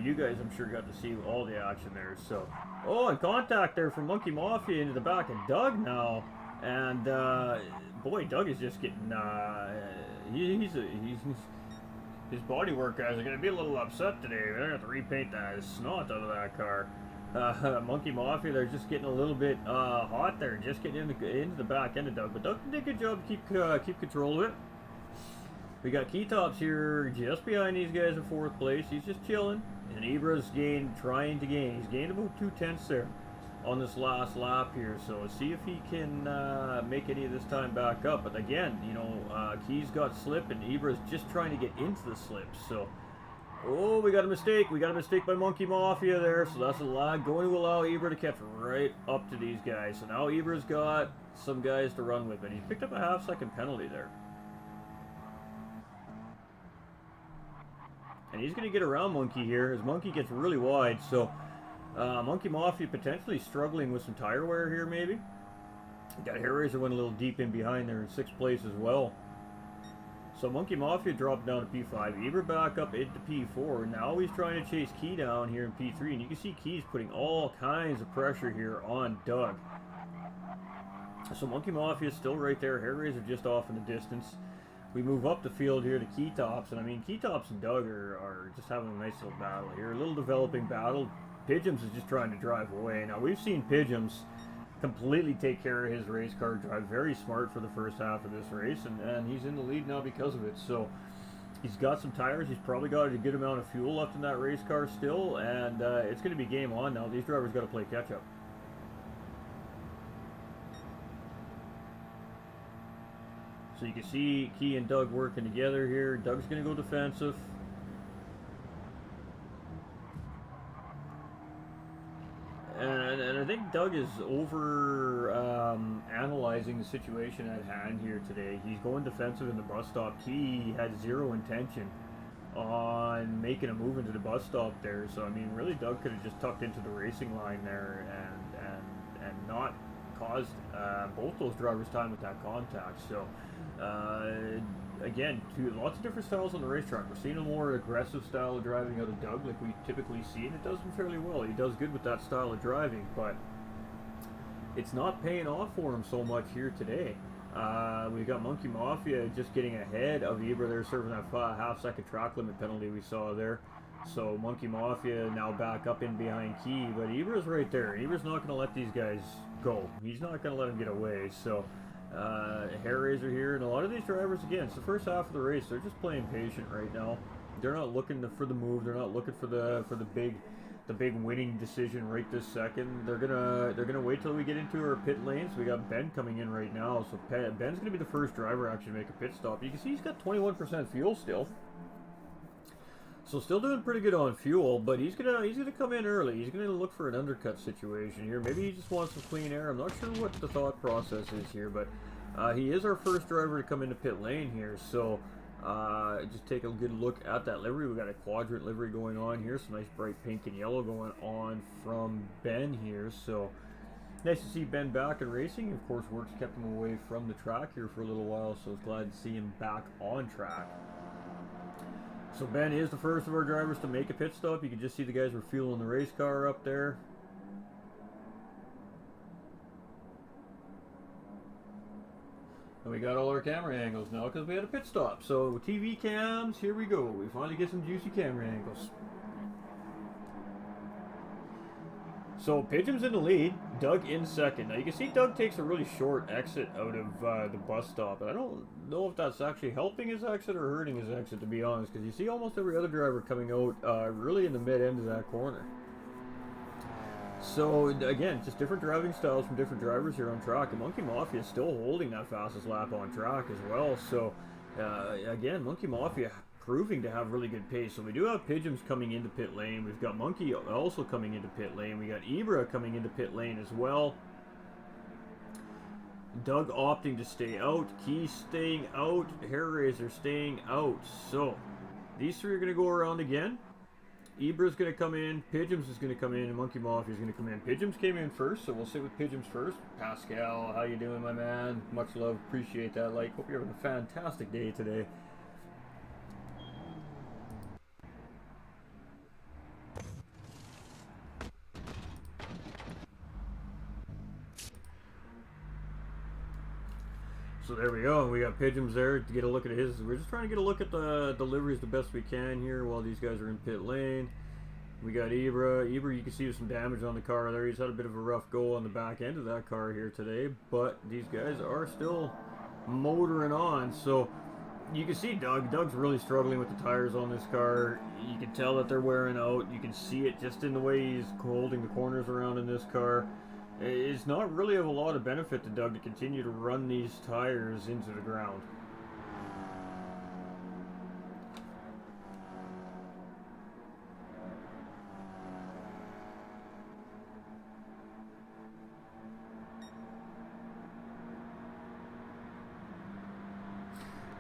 you guys, I'm sure, got to see all the action there. So, oh, and contact there from Monkey Mafia into the back of Doug now, and boy, Doug is just getting his bodywork guys are going to be a little upset today. They're going to have to repaint that snot out of that car. Monkey Mafia, they're just getting a little bit hot there, just getting into the back end of Doug. But Doug did a good job to keep control of it. We got Keytops here just behind these guys in 4th place. He's just chilling. And Ibra's trying to gain. He's gained about 2/10 there on this last lap here. So see if he can make any of this time back up. But again, you know, Key's got slip, and Ibra's just trying to get into the slip. So, oh, we got a mistake. We got a mistake by Monkey Mafia there. So that's going to allow Ibra to catch right up to these guys. So now Ibra's got some guys to run with, but he picked up a half-second penalty there. And he's going to get around Monkey here as Monkey gets really wide. So Monkey Mafia potentially struggling with some tire wear here, maybe. Got Hair Razor went a little deep in behind there in 6th place as well. So Monkey Mafia dropped down to P5. Ibra back up into P4. Now he's trying to chase Key down here in P3. And you can see Key's putting all kinds of pressure here on Doug. So Monkey Mafia is still right there. Hair Razor just off in the distance. We move up the field here to Keytops, and I mean, Keytops and Doug are just having a nice little battle here. A little developing battle. Pigeons is just trying to drive away. Now, we've seen Pigeons completely take care of his race car, drive very smart for the first half of this race, and he's in the lead now because of it. So, he's got some tires. He's probably got a good amount of fuel left in that race car still, and it's going to be game on now. These drivers got to play catch-up. So you can see Key and Doug working together here. Doug's going to go defensive. And I think Doug is analyzing the situation at hand here today. He's going defensive in the bus stop. Key had zero intention on making a move into the bus stop there. So I mean, really, Doug could have just tucked into the racing line there and not caused both those drivers time with that contact. So again, lots of different styles on the racetrack. We're seeing a more aggressive style of driving out of Doug like we typically see, and it does him fairly well. He does good with that style of driving, but it's not paying off for him so much here today. We've got Monkey Mafia just getting ahead of Ibra there, serving that half-second track limit penalty we saw there. So Monkey Mafia now back up in behind Key, but Ibra's right there. Ibra's not going to let these guys go. He's not going to let them get away. So Hair Razor here, and a lot of these drivers, again, it's the first half of the race. They're just playing patient right now. They're not looking for the move. They're not looking for the big the big winning decision right this second. They're gonna wait till we get into our pit lanes. We got Ben coming in right now, so Ben's gonna be the first driver actually to make a pit stop. You can see he's got 21% fuel still. So still doing pretty good on fuel, but he's gonna come in early. He's gonna look for an undercut situation here. Maybe he just wants some clean air. I'm not sure what the thought process is here, but he is our first driver to come into pit lane here. So just take a good look at that livery. We got a quadrant livery going on here. Some nice bright pink and yellow going on from Ben here. So nice to see Ben back in racing. Of course, work's kept him away from the track here for a little while, so it's glad to see him back on track. So Ben is the first of our drivers to make a pit stop. You can just see the guys refueling the race car up there. And we got all our camera angles now because we had a pit stop. So TV cams, here we go. We finally get some juicy camera angles. So Pidgeon's in the lead, Doug in second. Now you can see Doug takes a really short exit out of the bus stop. And I don't know if that's actually helping his exit or hurting his exit, to be honest, because you see almost every other driver coming out really in the mid end of that corner. So again, just different driving styles from different drivers here on track. And Monkey Mafia is still holding that fastest lap on track as well. So again, Monkey Mafia proving to have really good pace. So we do have Pigeons coming into pit lane. We've got Monkey also coming into pit lane. We got Ibra coming into pit lane as well. Doug opting to stay out. Key staying out. Hair Razor staying out. So these three are going to go around again. Ibra's going to come in. Pigeons is going to come in. And Monkey Mafia is going to come in. Pigeons came in first, so we'll sit with Pigeons first. Pascal, how you doing, my man? Much love. Appreciate that. Like, hope you're having a fantastic day today. So there we go. We got Pigeons there to get a look at his. We're just trying to get a look at the deliveries the best we can here while these guys are in pit lane. We got Ibra. Ibra, you can see there's some damage on the car there. He's had a bit of a rough go on the back end of that car here today, but these guys are still motoring on. So you can see Doug's really struggling with the tires on this car. You can tell that they're wearing out. You can see it just in the way he's holding the corners around in this car. It's not really of a lot of benefit to Doug to continue to run these tires into the ground.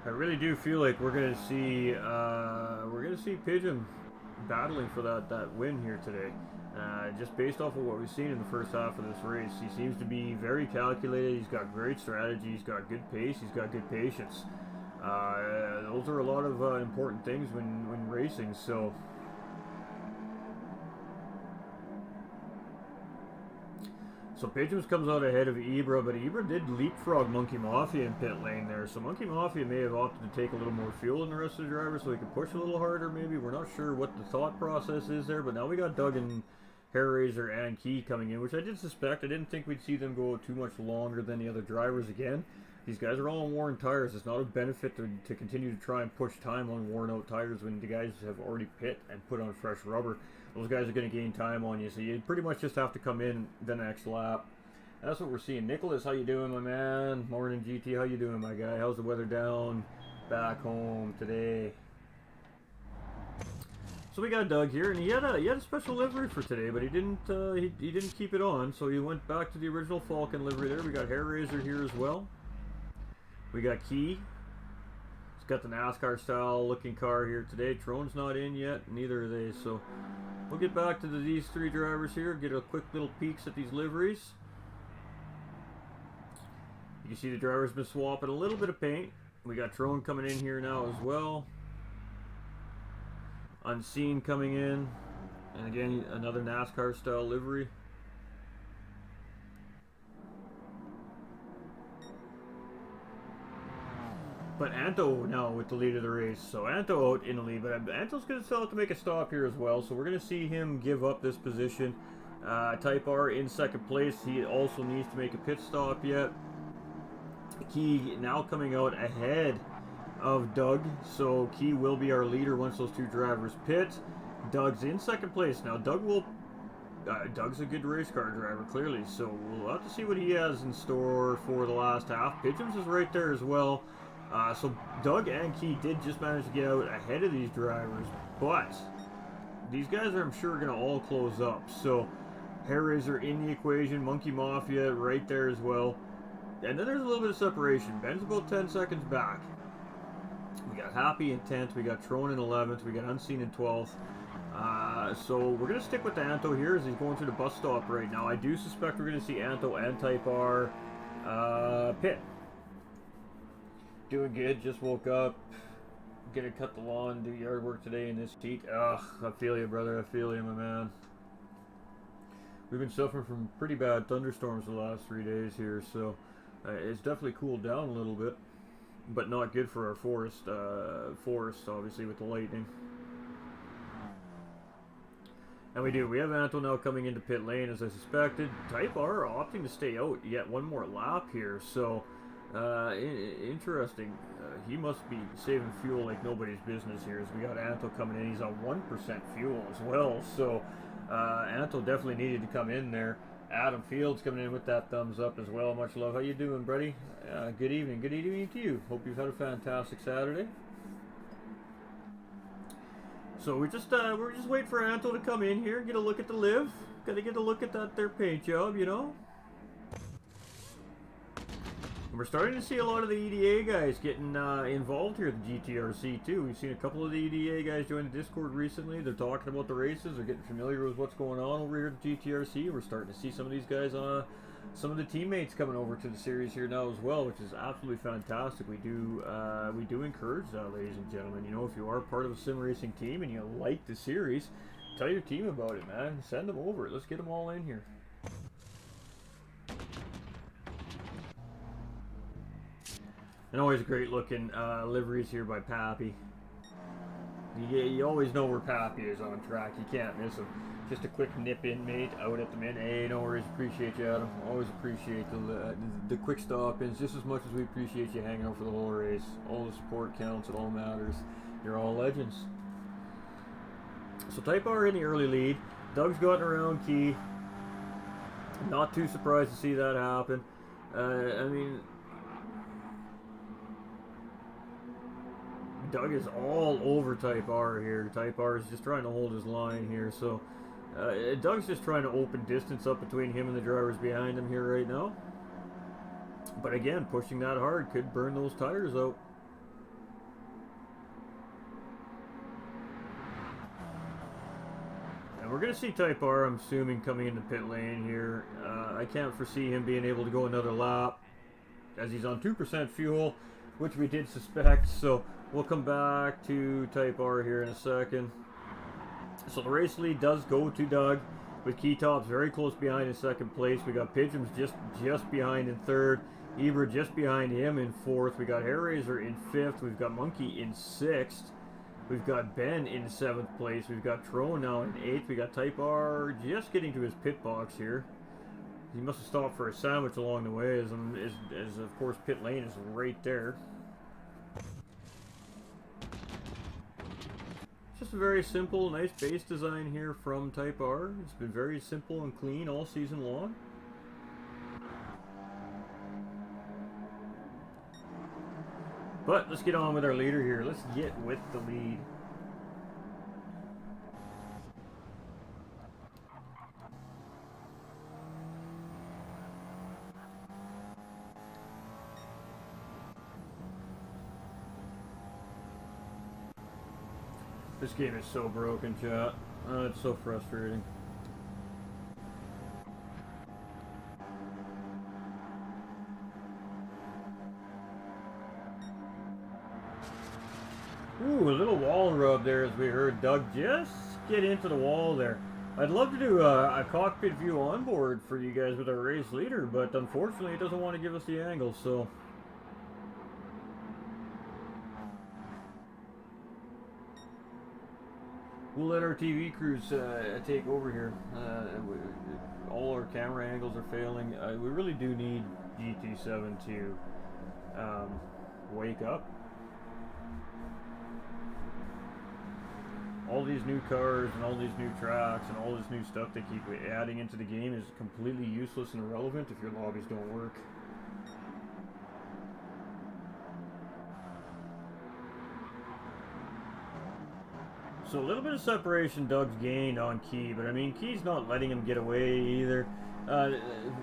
I really do feel like we're gonna see Pigeon battling for that win here today. Just based off of what we've seen in the first half of this race, he seems to be very calculated. He's got great strategy. He's got good pace. He's got good patience. Those are a lot of important things when racing. So Pigeons comes out ahead of Ibra, but Ibra did leapfrog Monkey Mafia in pit lane there. So Monkey Mafia may have opted to take a little more fuel than the rest of the drivers so he could push a little harder maybe. We're not sure what the thought process is there, but now we got Doug and Hair Razor and Key coming in, which I did suspect. I didn't think we'd see them go too much longer than the other drivers again. These guys are all on worn tires. It's not a benefit to continue to try and push time on worn out tires when the guys have already pit and put on fresh rubber. Those guys are going to gain time on you, so you pretty much just have to come in the next lap. And that's what we're seeing. Nicholas, how you doing, my man? Morning, GT. How you doing, my guy? How's the weather down back home today? So we got Doug here, and he had a special livery for today, but he didn't keep it on, so he went back to the original Falcon livery there. We got Hair Razor here as well. We got Key. He's got the NASCAR style looking car here today. Trone's not in yet, neither are they. So we'll get back to these three drivers here, get a quick little peeks at these liveries. You can see the driver's been swapping a little bit of paint. We got Trone coming in here now as well. Unseen coming in. And again, another NASCAR style livery. But Anto now with the lead of the race. So Anto out in the lead, but Anto's going to still have to make a stop here as well. So we're going to see him give up this position. Type R in second place. He also needs to make a pit stop yet. Key now coming out ahead of Doug. So Key will be our leader once those two drivers pit. Doug's in second place now. Doug will Doug's a good race car driver, clearly, so we'll have to see what he has in store for the last half. Pigeons is right there as well. So Doug and Key did just manage to get out ahead of these drivers, but these guys are, I'm sure, going to all close up. So Hairraiser in the equation, Monkey Mafia right there as well. And then there's a little bit of separation. Ben's about 10 seconds back. We got Happy in 10th, we got Trone in 11th, we got Unseen in 12th. So we're going to stick with the Anto here as he's going through the bus stop right now. I do suspect we're going to see Anto and Type R pit. Doing good, just woke up. Gonna cut the lawn, do yard work today in this heat. Ugh, I feel you, brother. I feel you, my man. We've been suffering from pretty bad thunderstorms the last 3 days here, so it's definitely cooled down a little bit, but not good for our forest, obviously, with the lightning. And we have Anto now coming into pit lane, as I suspected. Type R opting to stay out yet one more lap here, so interesting. He must be saving fuel like nobody's business here, as we got Anto coming in. He's on 1% fuel as well, so Anto definitely needed to come in there. Adam Fields coming in with that thumbs up as well. Much love. How you doing, buddy? Good evening. Good evening to you. Hope you've had a fantastic Saturday. So we're just waiting for Anto to come in here, get a look at the live. Gotta get a look at that their paint job, you know. And we're starting to see a lot of the EDA guys getting involved here at the GTRC too. We've seen a couple of the EDA guys join the Discord recently. They're talking about the races. They're getting familiar with what's going on over here at the GTRC. We're starting to see some of these guys, some of the teammates coming over to the series here now as well, which is absolutely fantastic. We do encourage that, ladies and gentlemen. You know, if you are part of a sim racing team and you like the series, tell your team about it, man. Send them over. Let's get them all in here. And always great looking liveries here by Pappy. You always know where Pappy is on track. You can't miss him. Just a quick nip in, mate, out at the min. Hey, no worries. Appreciate you, Adam. Always appreciate the quick stop-ins just as much as we appreciate you hanging out for the whole race. All the support counts. It all matters. You're all legends. So Type R in the early lead. Doug's gotten around Key. Not too surprised to see that happen. I mean, Doug is all over Type R here. Type R is just trying to hold his line here. So Doug's just trying to open distance up between him and the drivers behind him here right now. But again, pushing that hard could burn those tires out. And we're going to see Type R, I'm assuming, coming into pit lane here. I can't foresee him being able to go another lap, as he's on 2% fuel, which we did suspect. So we'll come back to Type R here in a second. So the race lead does go to Doug, with Key Tops very close behind in second place. We got Pigeons just behind in third. Ibra just behind him in fourth. We got Hairraiser in fifth. We've got Monkey in sixth. We've got Ben in seventh place. We've got Trone now in eighth. We got Type R just getting to his pit box here. He must have stopped for a sandwich along the way, as of course pit lane is right there. Just a very simple, nice base design here from Type R. It's been very simple and clean all season long. But let's get on with our leader here. Let's get with the lead. This game is so broken, chat. It's so frustrating. Ooh, a little wall rub there, as we heard Doug just get into the wall there. I'd love to do a cockpit view onboard for you guys with our race leader, but unfortunately it doesn't want to give us the angle, so... we'll let our TV crews take over here. All our camera angles are failing. We really do need GT7 to wake up. all these new cars and all these new tracks and all this new stuff they keep adding into the game is completely useless and irrelevant if your lobbies don't work. So a little bit of separation Doug's gained on Key, but I mean, Key's not letting him get away either.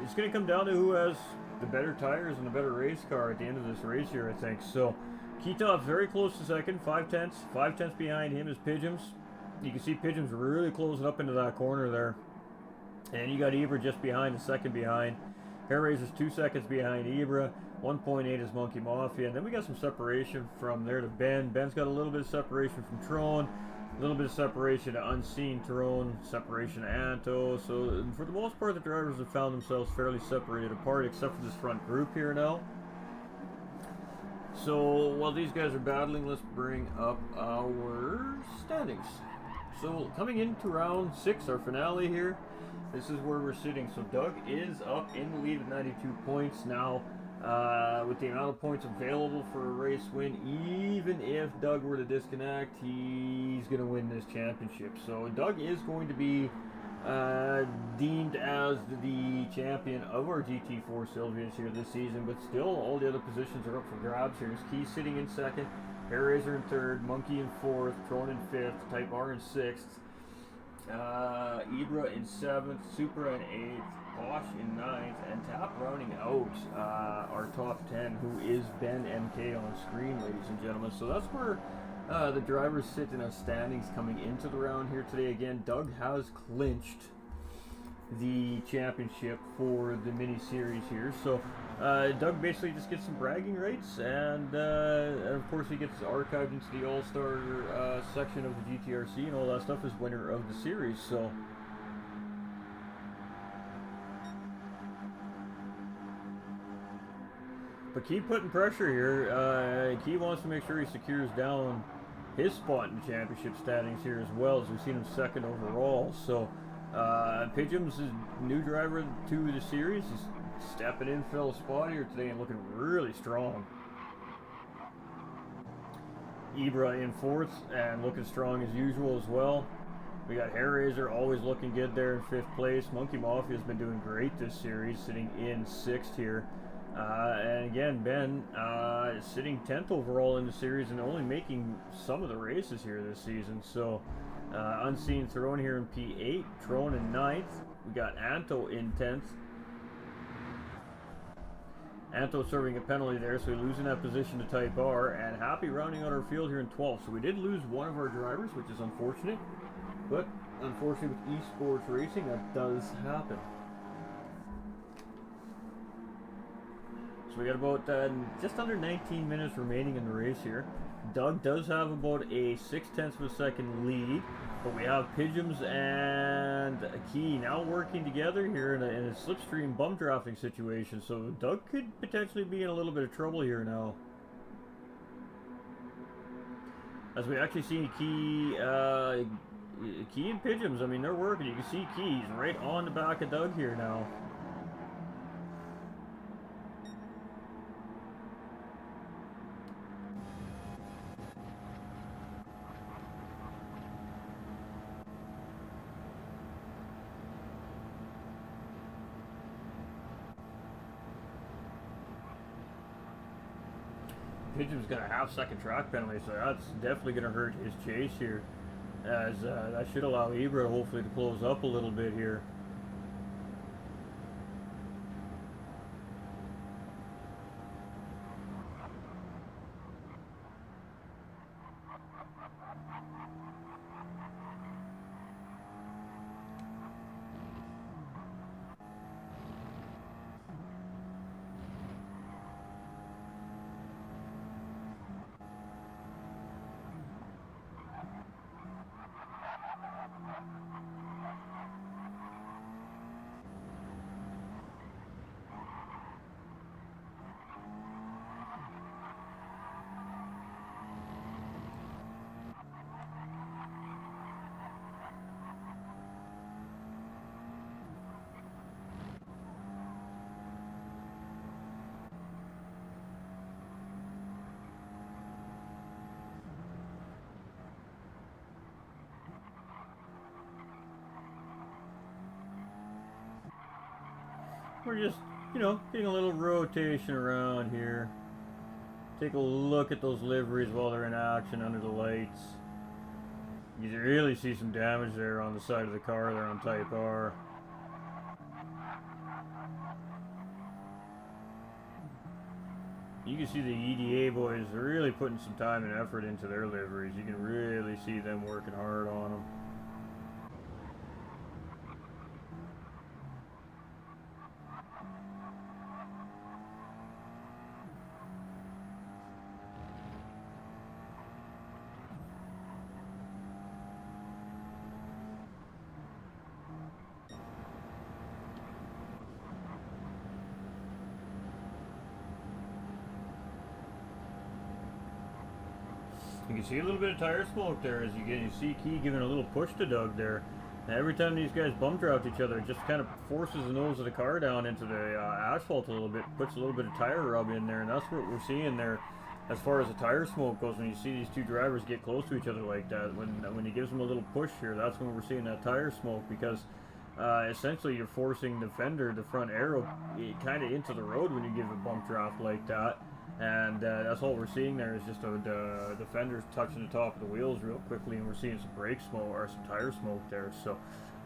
It's going to come down to who has the better tires and the better race car at the end of this race here, I think. So Keytop's very close to second, 5 tenths. 5 tenths behind him is Pigeons. You can see Pigeons really closing up into that corner there. And you got Ibra just behind, the second behind. Hairraiser's 2 seconds behind Ibra. 1.8 is Monkey Mafia. And then we got some separation from there to Ben. Ben's got a little bit of separation from Tron. A little bit of separation to Unseen Tyrone, separation to Anto. So for the most part, the drivers have found themselves fairly separated apart, except for this front group here now. So while these guys are battling, let's bring up our standings. So coming into round 6, our finale here, this is where we're sitting. So Doug is up in the lead at 92 points now. With the amount of points available for a race win, even if Doug were to disconnect, he's going to win this championship. So Doug is going to be deemed as the champion of our GT4 Silvias here this season, but still all the other positions are up for grabs here. Key sitting in second, Hairraiser in third, Monkey in fourth, Tron in fifth, Type R in sixth, Ibra in seventh, Supra in eighth, Posh in ninth, and Tap rounding out our top 10, who is Ben MK on screen, ladies and gentlemen. So that's where the drivers sit in our standings coming into the round here today. Again, Doug has clinched the championship for the mini series here. So Doug basically just gets some bragging rights, and of course he gets archived into the All-Star section of the GTRC and all that stuff as winner of the series. So but Key putting pressure here. Key wants to make sure he secures down his spot in the championship standings here as well, as we've seen him second overall. So Pigeons is new driver to the series. He's stepping in, fill a spot here today and looking really strong. Ibra in fourth and looking strong as usual as well. We got Hairraiser always looking good there in fifth place. Monkey Mafia has been doing great this series, sitting in sixth here. And again, Ben is sitting 10th overall in the series and only making some of the races here this season. So Unseen Throne here in P8, Tron in 9th. We got Anto in 10th. Anto serving a penalty there, so losing that position to Type R. And Happy rounding out our field here in 12th. So we did lose one of our drivers, which is unfortunate. But unfortunately with esports racing, that does happen. So we got about just under 19 minutes remaining in the race here. Doug does have about a 0.6 of a second lead, but we have Pigeons and Key now working together here in a slipstream bum drafting situation. So Doug could potentially be in a little bit of trouble here now, as we actually see Key and Pigeons. I mean, they're working. You can see Key's right on the back of Doug here now. Pigeon's got a half-second track penalty, so that's definitely going to hurt his chase here, as that should allow Ibra hopefully to close up a little bit here. we're just, you know, getting a little rotation around here. Take a look at those liveries while they're in action under the lights. You can really see some damage there on the side of the car there on Type R. You can see the EDA boys are really putting some time and effort into their liveries. You can really see them working hard on them. You can see a little bit of tire smoke there as you see Key giving a little push to Doug there. And every time these guys bump draft each other, it just kind of forces the nose of the car down into the asphalt a little bit, puts a little bit of tire rub in there, and that's what we're seeing there as far as the tire smoke goes. When you see these two drivers get close to each other like that, when he gives them a little push here, that's when we're seeing that tire smoke, because essentially you're forcing the fender, the front aero, kind of into the road when you give a bump draft like that. And that's all we're seeing there is just the fenders touching the top of the wheels real quickly, and we're seeing some brake smoke or some tire smoke there. So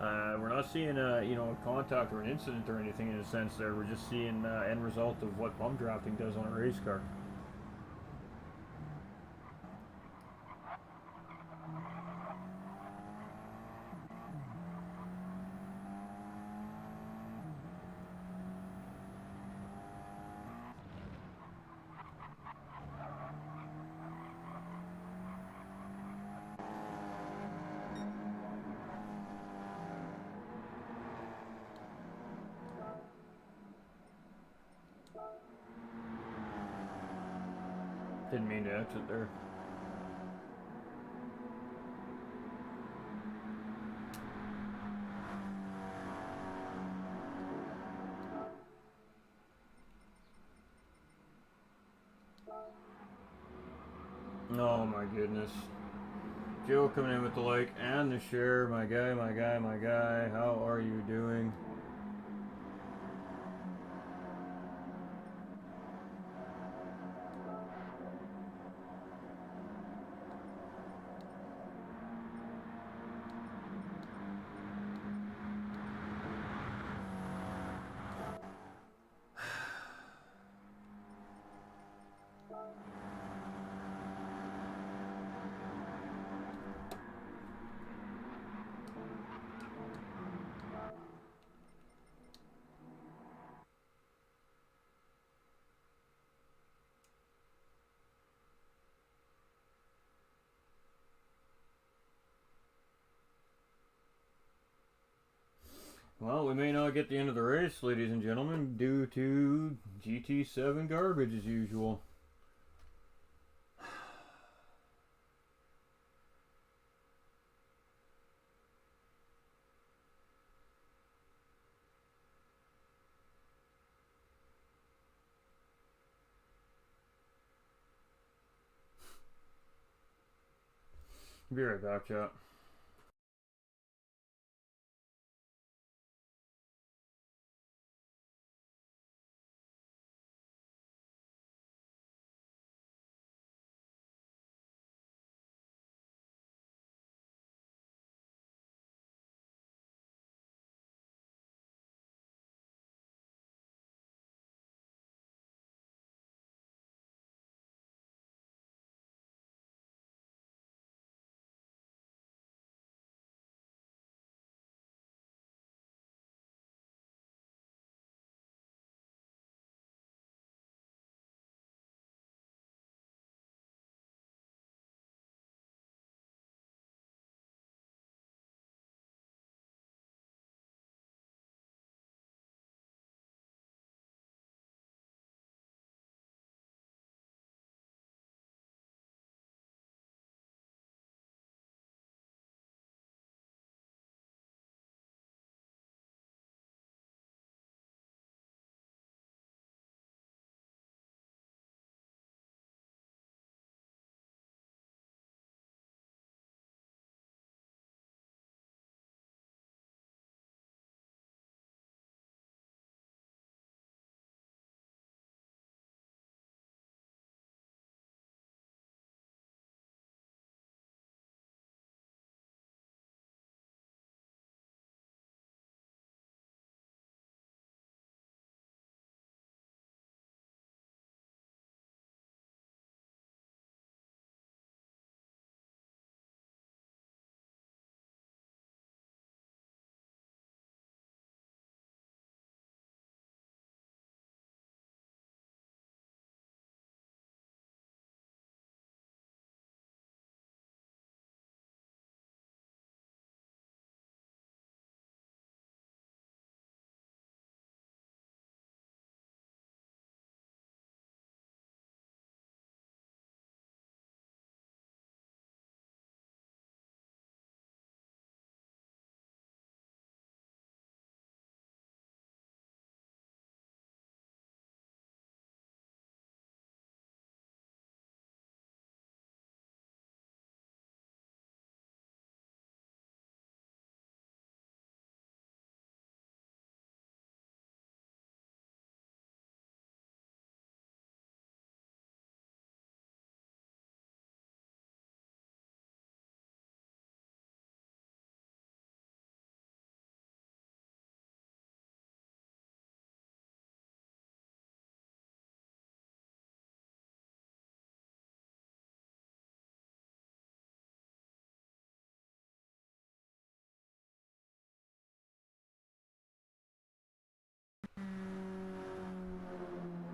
we're not seeing a contact or an incident or anything in a sense there. We're just seeing end result of what bump drafting does on a race car. Didn't mean to exit there. Oh my goodness. Joe coming in with the like and the share. My guy, my guy, my guy. How are you doing? Well, we may not get the end of the race, ladies and gentlemen, due to GT7 garbage as usual. Be right back, chat.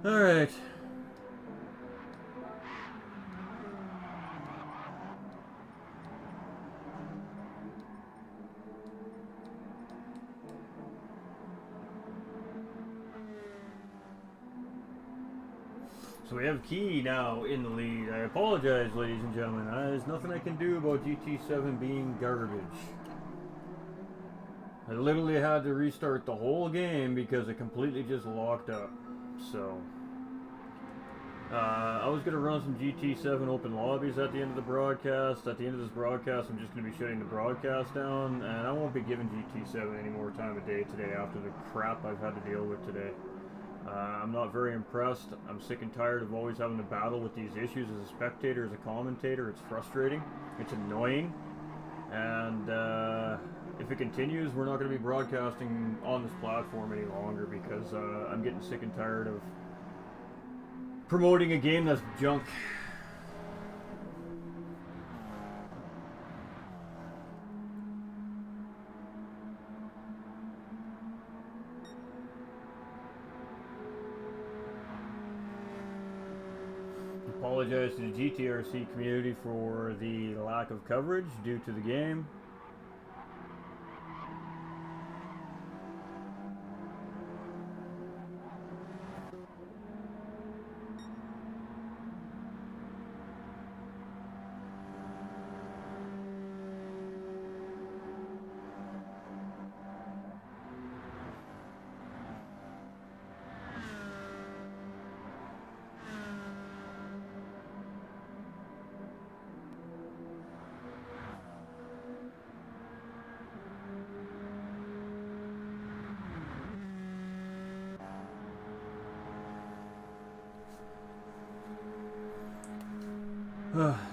Alright. So we have Key now in the lead. I apologize, ladies and gentlemen. There's nothing I can do about GT7 being garbage. I literally had to restart the whole game because it completely just locked up. So, I was going to run some GT7 open lobbies at the end of the broadcast. At the end of this broadcast, I'm just going to be shutting the broadcast down, and I won't be giving GT7 any more time of day today after the crap I've had to deal with today. I'm not very impressed. I'm sick and tired of always having to battle with these issues as a spectator, as a commentator. It's frustrating. It's annoying. And if it continues, we're not going to be broadcasting on this platform any longer because I'm getting sick and tired of promoting a game that's junk. Apologize to the Gtrc community for the lack of coverage due to the game.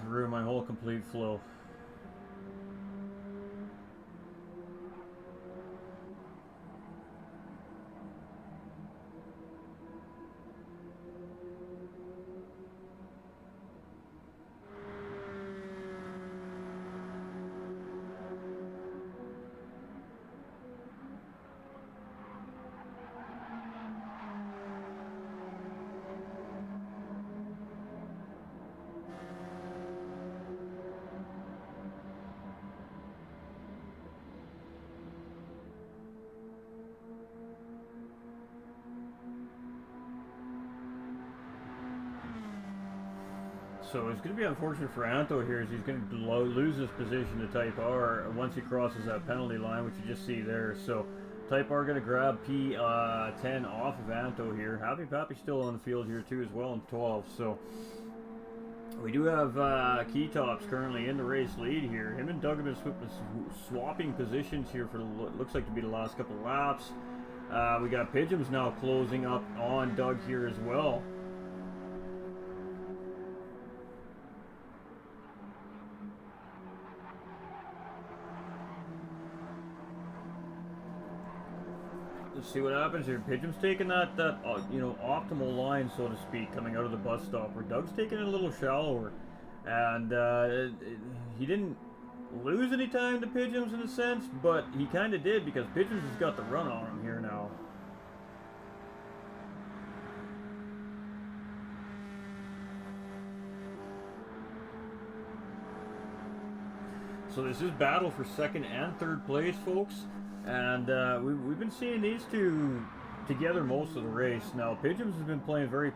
Ruined my whole complete flow. So it's going to be unfortunate for Anto here, as he's going to lose his position to Type R once he crosses that penalty line, which you just see there. So Type R going to grab P10 off of Anto here. Happy Pappy still on the field here too as well in 12. So we do have Key Tops currently in the race lead here. Him and Doug have been swapping positions here for what looks like to be the last couple of laps. We got Pigeons now closing up on Doug here as well. Let's see what happens here. Pigeon's taking that you know, optimal line, so to speak, coming out of the bus stop, where Doug's taking it a little shallower, and he didn't lose any time to Pigeons in a sense, but he kind of did because Pigeons has got the run on him here now. So this is battle for second and third place, folks. And we've been seeing these two together most of the race. Now, Pigeons has been playing very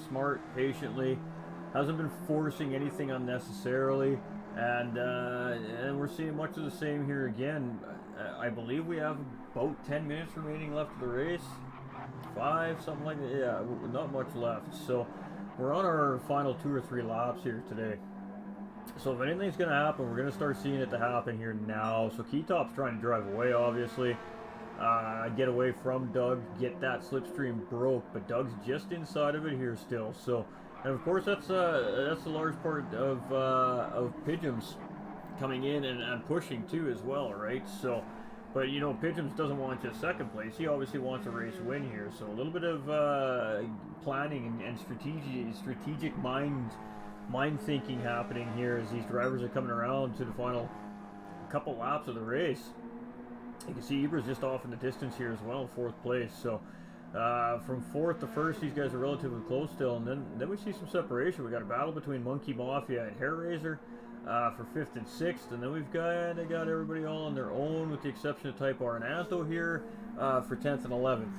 smart, patiently, hasn't been forcing anything unnecessarily, and we're seeing much of the same here again. I believe we have about 10 minutes remaining left of the race. 5, something like that. Yeah, not much left. So we're on our final 2 or 3 laps here today. So if anything's going to happen, we're going to start seeing it to happen here now. So Keytop's trying to drive away, obviously. Get away from Doug, get that slipstream broke, but Doug's just inside of it here still. So, and of course that's a large part of Pigeons coming in and pushing too as well, right? So, but you know, Pigeons doesn't want just second place. He obviously wants a race win here. So a little bit of planning and strategic mind thinking happening here as these drivers are coming around to the final couple laps of the race. You can see Ibra's just off in the distance here as well, 4th place. So From 4th to 1st, these guys are relatively close still, and then we see some separation. We got a battle between Monkey Mafia and Hair Razor for 5th and 6th, and then we've got everybody all on their own, with the exception of Type R and Anto here for 10th and 11th.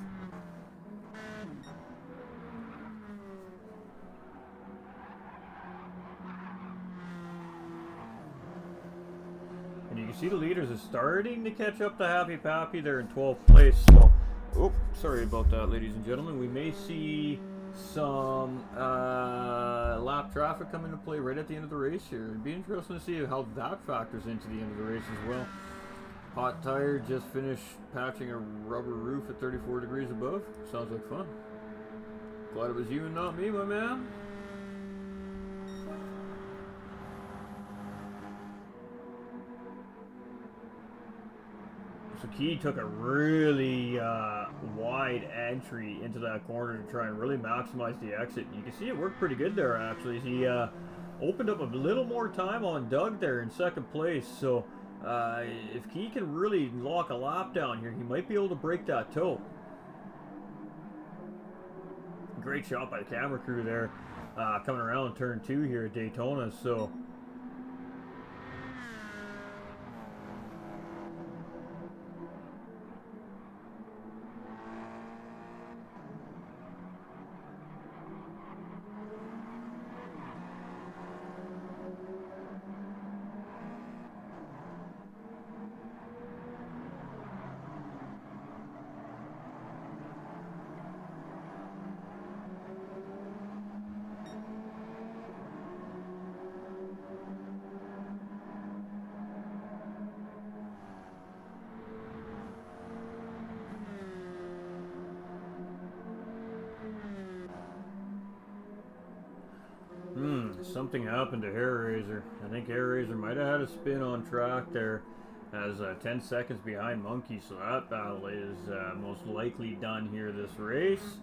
And you can see the leaders are starting to catch up to Happy Pappy. They're in 12th place. So, oh, sorry about that, ladies and gentlemen. We may see some lap traffic come into play right at the end of the race here. It'd be interesting to see how that factors into the end of the race as well. Hot Tire just finished patching a rubber roof at 34 degrees above. Sounds like fun. Glad it was you and not me, my man. So Key took a really wide entry into that corner to try and really maximize the exit. You can see it worked pretty good there, actually. He opened up a little more time on Doug there in 2nd place. So if Key can really lock a lap down here, he might be able to break that toe. Great shot by the camera crew there, coming around turn 2 here at Daytona. So something happened to Hair Razor. I think Hair Razor might have had a spin on track there, as 10 seconds behind Monkey, so that battle is most likely done here this race.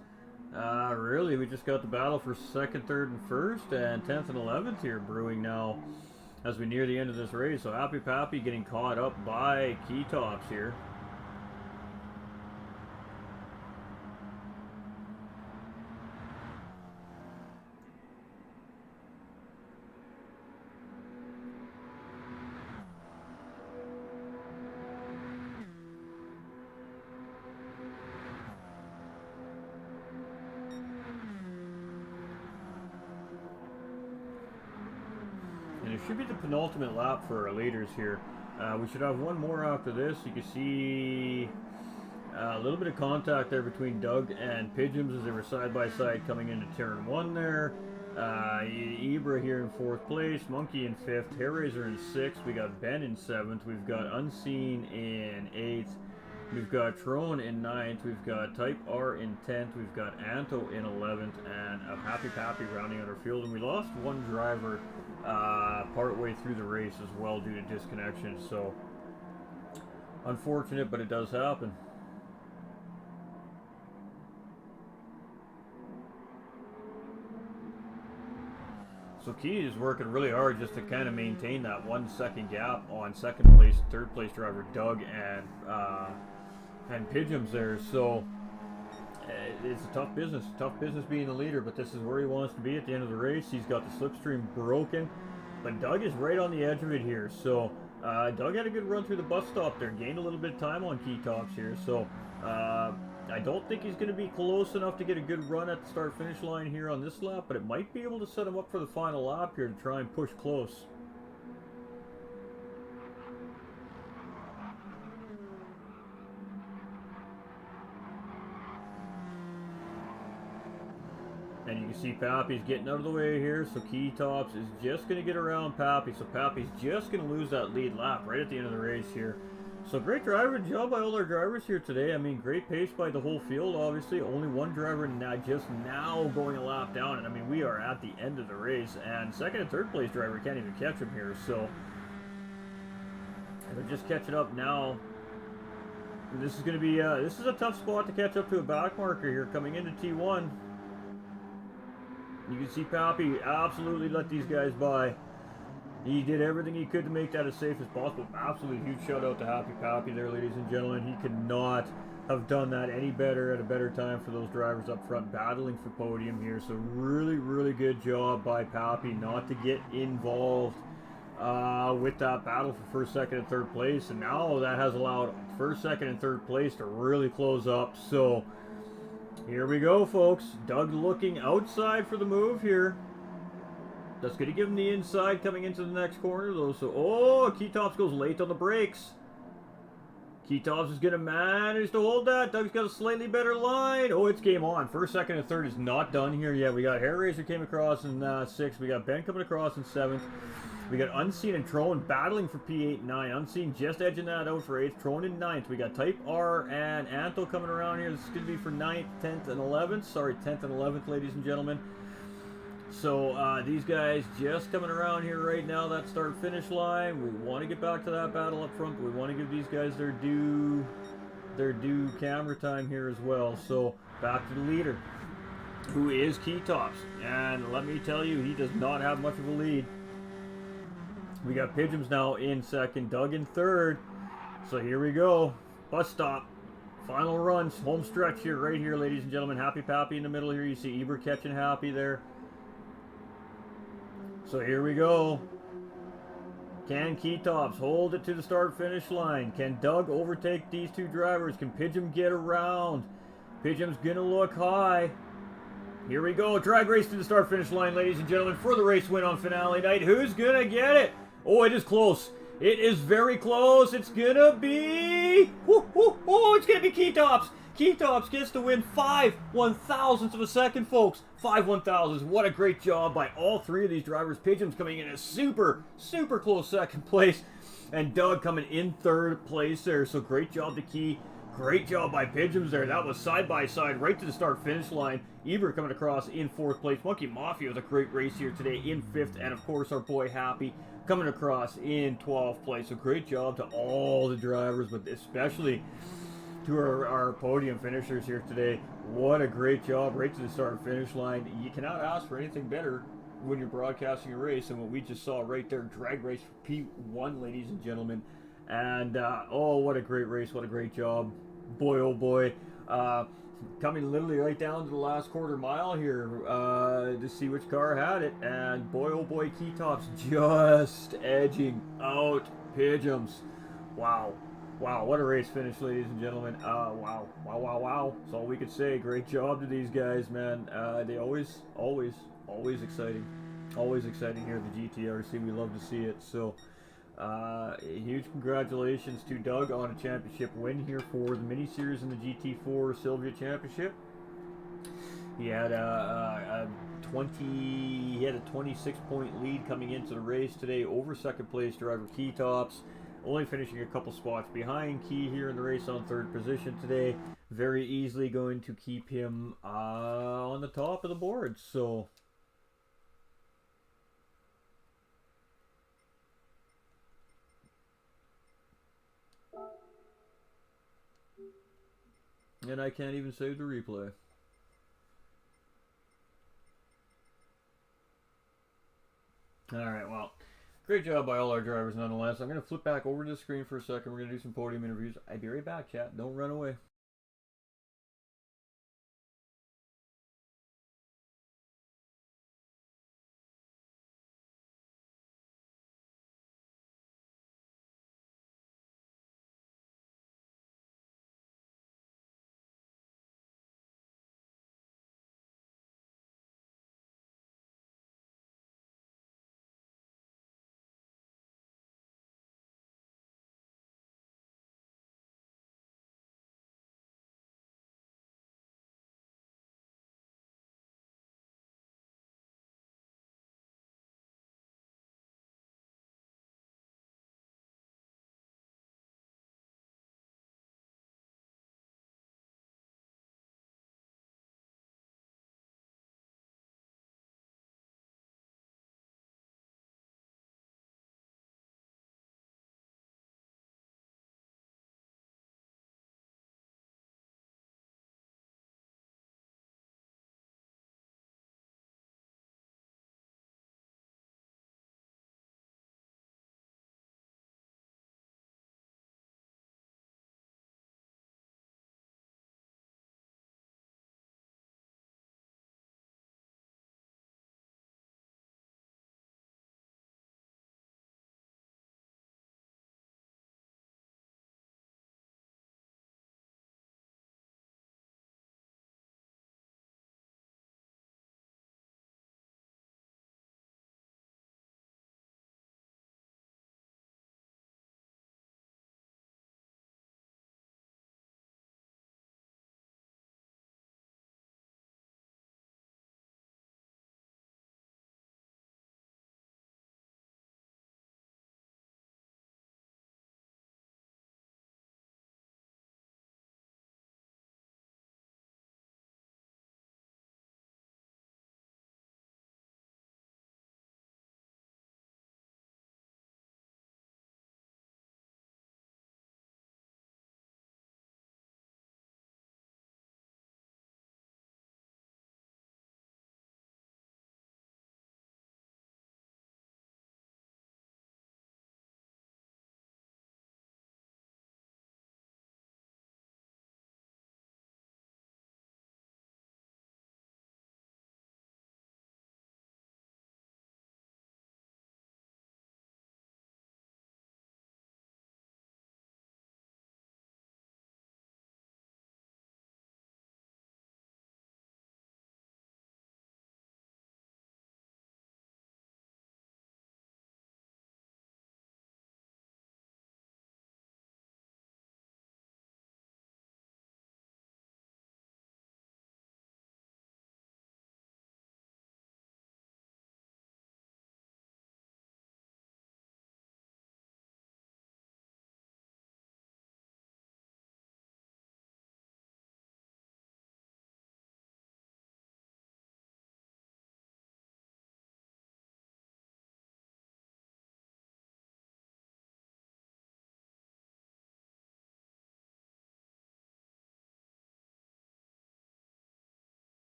Really, we just got the battle for 2nd, 3rd, and 1st, and 10th and 11th here brewing now as we near the end of this race. So Happy Pappy getting caught up by Key Tops here. And it should be the penultimate lap for our leaders here. We should have one more after this. You can see a little bit of contact there between Doug and Pigeons as they were side by side coming into turn 1 there. Ibra here in 4th place, Monkey in 5th, Hair Razor in 6th, we got Ben in 7th, we've got Unseen in 8th, we've got Trone in 9th, we've got Type R in 10th, we've got Anto in 11th, and a Happy Pappy rounding out our field. And we lost one driver partway through the race as well due to disconnection, so unfortunate, but it does happen. So Key is working really hard just to kind of maintain that 1 second gap on 2nd place, 3rd place driver Doug and Pigeons there. So it's a tough business being the leader, but this is where he wants to be at the end of the race. He's got the slipstream broken, but Doug is right on the edge of it here. So Doug had a good run through the bus stop there, gained a little bit of time on Key Tops here. So I don't think he's going to be close enough to get a good run at the start-finish line here on this lap, but it might be able to set him up for the final lap here to try and push close. And you can see Pappy's getting out of the way here, so Key Tops is just going to get around Pappy, so Pappy's just going to lose that lead lap right at the end of the race here. So great driver job by all our drivers here today. I mean, great pace by the whole field, obviously. Only one driver just now going a lap down, and I mean, we are at the end of the race, and 2nd and 3rd place driver can't even catch him here, so they're just catching up now. And this is going to be, this is a tough spot to catch up to a back marker here coming into T1. You can see Pappy absolutely let these guys by. He did everything he could to make that as safe as possible. Absolutely huge shout out to Happy Pappy there, ladies and gentlemen. He could not have done that any better at a better time for those drivers up front battling for podium here. So really, really good job by Pappy not to get involved with that battle for first, second, and third place. And now that has allowed first, second, and third place to really close up. So here we go, folks. Doug looking outside for the move here. That's going to give him the inside coming into the next corner, though. So, oh, Keytops goes late on the brakes. Keytops is going to manage to hold that. Doug's got a slightly better line. Oh, it's game on. First, second, and third is not done here yet. We got Hair Racer came across in 6th. We got Ben coming across in 7th. We got Unseen and Trone battling for P8 and 9. Unseen just edging that out for 8th. Trone in 9th. We got Type R and Anto coming around here. This is going to be for 9th, 10th, and 11th. Sorry, 10th and 11th, ladies and gentlemen. So these guys just coming around here right now, that start-finish line. We want to get back to that battle up front, but we want to give these guys their due camera time here as well. So back to the leader, who is Keytops. And let me tell you, he does not have much of a lead. We got Pidgeons now in 2nd, Doug in 3rd. So here we go. Bus stop. Final runs. Home stretch here, right here, ladies and gentlemen. Happy Pappy in the middle here. You see Eber catching Happy there. So here we go. Can Keytops hold it to the start-finish line? Can Doug overtake these two drivers? Can Pidgeon get around? Pidgeon's going to look high. Here we go. Drag race to the start-finish line, ladies and gentlemen, for the race win on finale night. Who's going to get it? Oh, it is close. It is very close. It's going to be... Oh, it's going to be Keytops. Keytops gets to win 5 1,000ths of a second, folks. 5 1,000ths. What a great job by all three of these drivers. Pidgeon's coming in a super, super close 2nd place. And Doug coming in 3rd place there. So great job to Key. Great job by Pidgeons there. That was side by side right to the start-finish line. Eber coming across in 4th place. Monkey Mafia was a great race here today in 5th. And, of course, our boy Happy coming across in 12th place. So great job to all the drivers, but especially to our podium finishers here today. What a great job right to the start-finish line. You cannot ask for anything better when you're broadcasting a race than what we just saw right there. Drag race for P1, ladies and gentlemen. And, oh, what a great race. What a great job. Boy, oh boy. Coming literally right down to the last quarter mile here to see which car had it. And, boy, oh boy, Keytops just edging out Pidgeons. Wow. Wow, what a race finish, ladies and gentlemen. Wow. Wow, wow, wow. That's all we could say. Great job to these guys, man. They always exciting. Always exciting here at the GTRC. We love to see it. So, huge congratulations to Doug on a championship win here for the mini-series in the GT4 Silvia Championship. He had a 26-point lead coming into the race today over 2nd place driver Keytops. Only finishing a couple spots behind Key here in the race on 3rd position today. Very easily going to keep him on the top of the board. So, and I can't even save the replay. Alright, well, great job by all our drivers nonetheless. I'm going to flip back over to the screen for a second. We're going to do some podium interviews. I'll be right back, chat. Don't run away.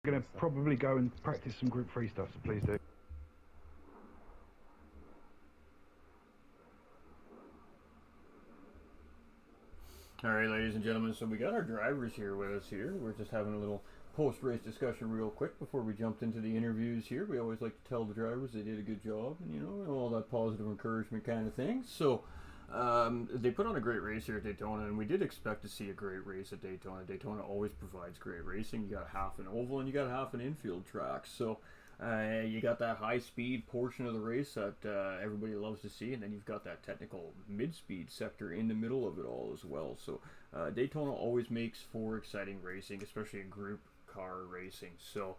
going to probably go and practice some Group 3 stuff, so please do. Alright, ladies and gentlemen, so we got our drivers here with us here. We're just having a little post-race discussion real quick before we jumped into the interviews here. We always like to tell the drivers they did a good job and, you know, all that positive encouragement kind of thing. So, they put on a great race here at Daytona, and we did expect to see a great race at Daytona. Daytona always provides great racing. You got half an oval and you got half an infield track. So, you got that high-speed portion of the race that everybody loves to see, and then you've got that technical mid-speed sector in the middle of it all as well. So, Daytona always makes for exciting racing, especially in group car racing. So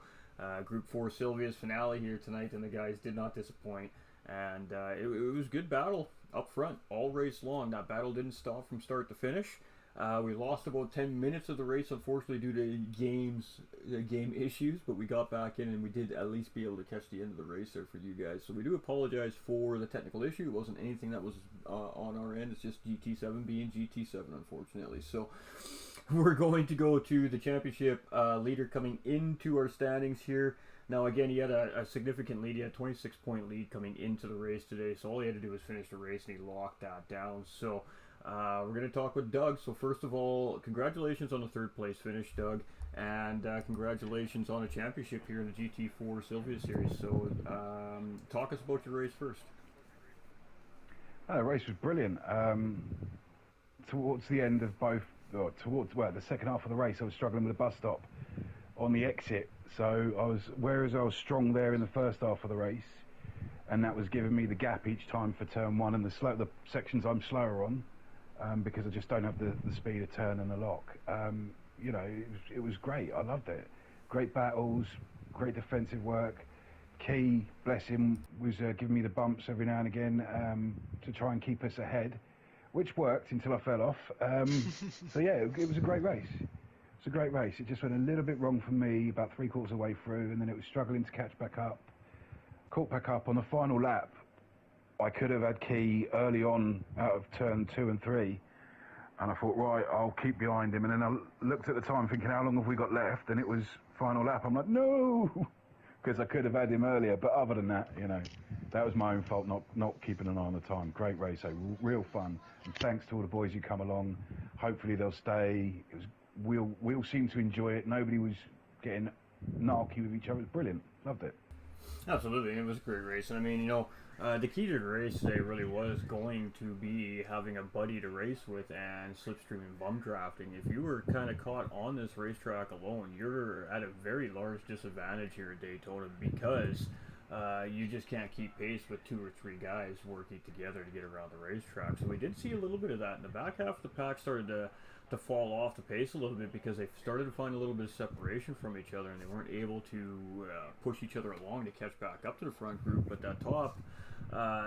Group 4 Silvia's finale here tonight, and the guys did not disappoint, and it was good battle up front all race long. That battle didn't stop from start to finish. We lost about 10 minutes of the race, unfortunately, due to game issues, but we got back in and we did at least be able to catch the end of the race there for you guys. So we do apologize for the technical issue. It wasn't anything that was on our end. It's just GT7 being GT7, unfortunately. So we're going to go to the championship leader coming into our standings here. Now, again, he had a significant lead. He had a 26-point lead coming into the race today, so all he had to do was finish the race, and he locked that down. So we're going to talk with Doug. So first of all, congratulations on the third place finish, Doug, and congratulations on a championship here in the GT4 Silvia Series. So talk us about your race first. The race was brilliant. Towards the end of both, or towards the second half of the race, I was struggling with a bus stop on the exit. So whereas I was strong there in the first half of the race, and that was giving me the gap each time for turn one and the sections I'm slower on, because I just don't have the speed of turn and the lock. You know, it was great. I loved it. Great battles, great defensive work. Key, bless him, was giving me the bumps every now and again to try and keep us ahead, which worked until I fell off. So yeah, it was a great race. It was a great race. It just went a little bit wrong for me about 3/4 of the way through, and then it was struggling to catch back up. Caught back up on the final lap. I could have had Key early on out of turn 2 and 3, and I thought, right, I'll keep behind him. And then I looked at the time thinking, how long have we got left? And it was final lap. I'm like, no, because I could have had him earlier. But other than that, you know, that was my own fault not keeping an eye on the time. Great race, so real fun. And thanks to all the boys who come along. Hopefully they'll stay. We all seemed to enjoy it. Nobody was getting narky with each other. It was brilliant. Loved it. Absolutely, it was a great race. And I mean, you know, the key to the race today really was going to be having a buddy to race with and slipstream and bum drafting. If you were kind of caught on this racetrack alone, you're at a very large disadvantage here at Daytona, because you just can't keep pace with 2 or 3 guys working together to get around the racetrack. So we did see a little bit of that. In the back half of the pack started to fall off the pace a little bit, because they started to find a little bit of separation from each other, and they weren't able to push each other along to catch back up to the front group. But that top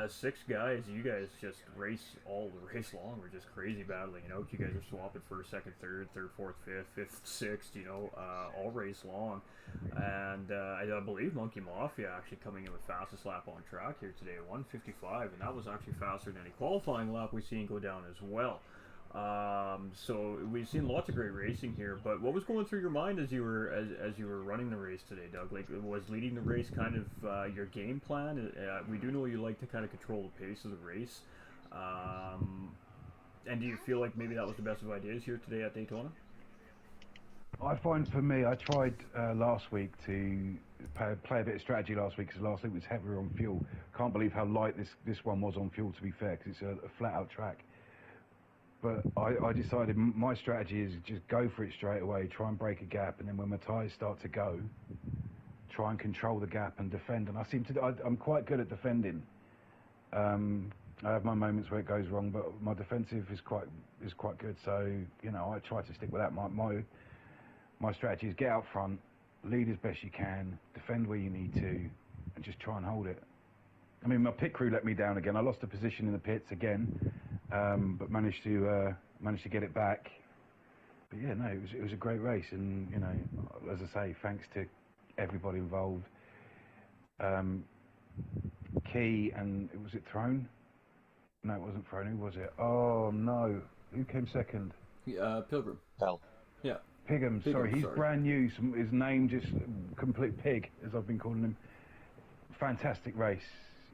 6 guys, you guys just race all the race long. We're just crazy battling out. You guys are swapping first, second, third, fourth, fifth, sixth, you know, all race long. And I believe Monkey Mafia actually coming in with fastest lap on track here today, 1:55, and that was actually faster than any qualifying lap we've seen go down as well. So we've seen lots of great racing here, but what was going through your mind as you were running the race today, Doug? Like, was leading the race kind of your game plan? We do know you like to kind of control the pace of the race, and do you feel like maybe that was the best of ideas here today at Daytona? I find for me, I tried last week to play a bit of strategy last week, because last week was heavier on fuel. Can't believe how light this one was on fuel, to be fair, because it's a flat out track. But I decided my strategy is just go for it straight away, try and break a gap, and then when my tyres start to go, try and control the gap and defend. And I'm quite good at defending. I have my moments where it goes wrong, but my defensive is quite good. So, you know, I try to stick with that. My strategy is get out front, lead as best you can, defend where you need to, and just try and hold it. I mean, my pit crew let me down again. I lost a position in the pits again. But managed to get it back. But yeah, no, it was a great race, and you know, as I say, thanks to everybody involved. Key and was it Throne? No, it wasn't Throne. Who was it? Oh no, who came second? Pilgrim. Pell. Yeah. Pigham, sorry, he's brand new. His name just complete pig, as I've been calling him. Fantastic race,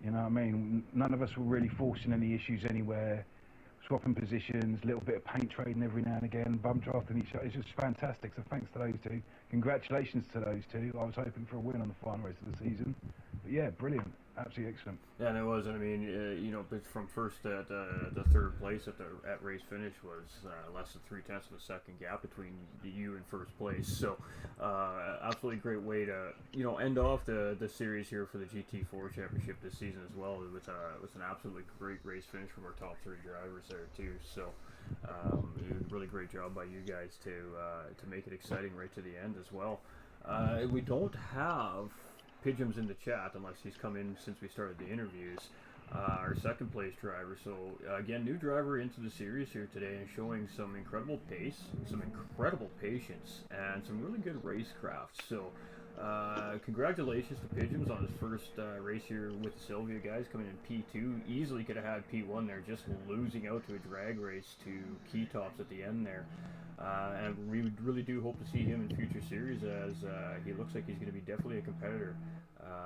you know what I mean? None of us were really forcing any issues anywhere, swapping positions, little bit of paint trading every now and again, bum drafting each other. It's just fantastic. So thanks to those two. Congratulations to those two. I was hoping for a win on the final race of the season. But yeah, brilliant. Absolutely excellent. Yeah, and it was. I mean, you know, from first at the third place at race finish was less than 0.3 of a second gap between you and first place. So, absolutely great way to, you know, end off the series here for the GT4 Championship this season as well. With an absolutely great race finish from our top 3 drivers there too. So, really great job by you guys to make it exciting right to the end as well. We don't have Pidgeon's in the chat unless he's come in since we started the interviews. Our second place driver, so again, new driver into the series here today and showing some incredible pace, some incredible patience, and some really good racecraft. So congratulations to Pidgeons on his first race here with the Silvia guys, coming in P2. Easily could have had P1 there, just losing out to a drag race to Key Tops at the end there. And we really do hope to see him in future series, as he looks like he's going to be definitely a competitor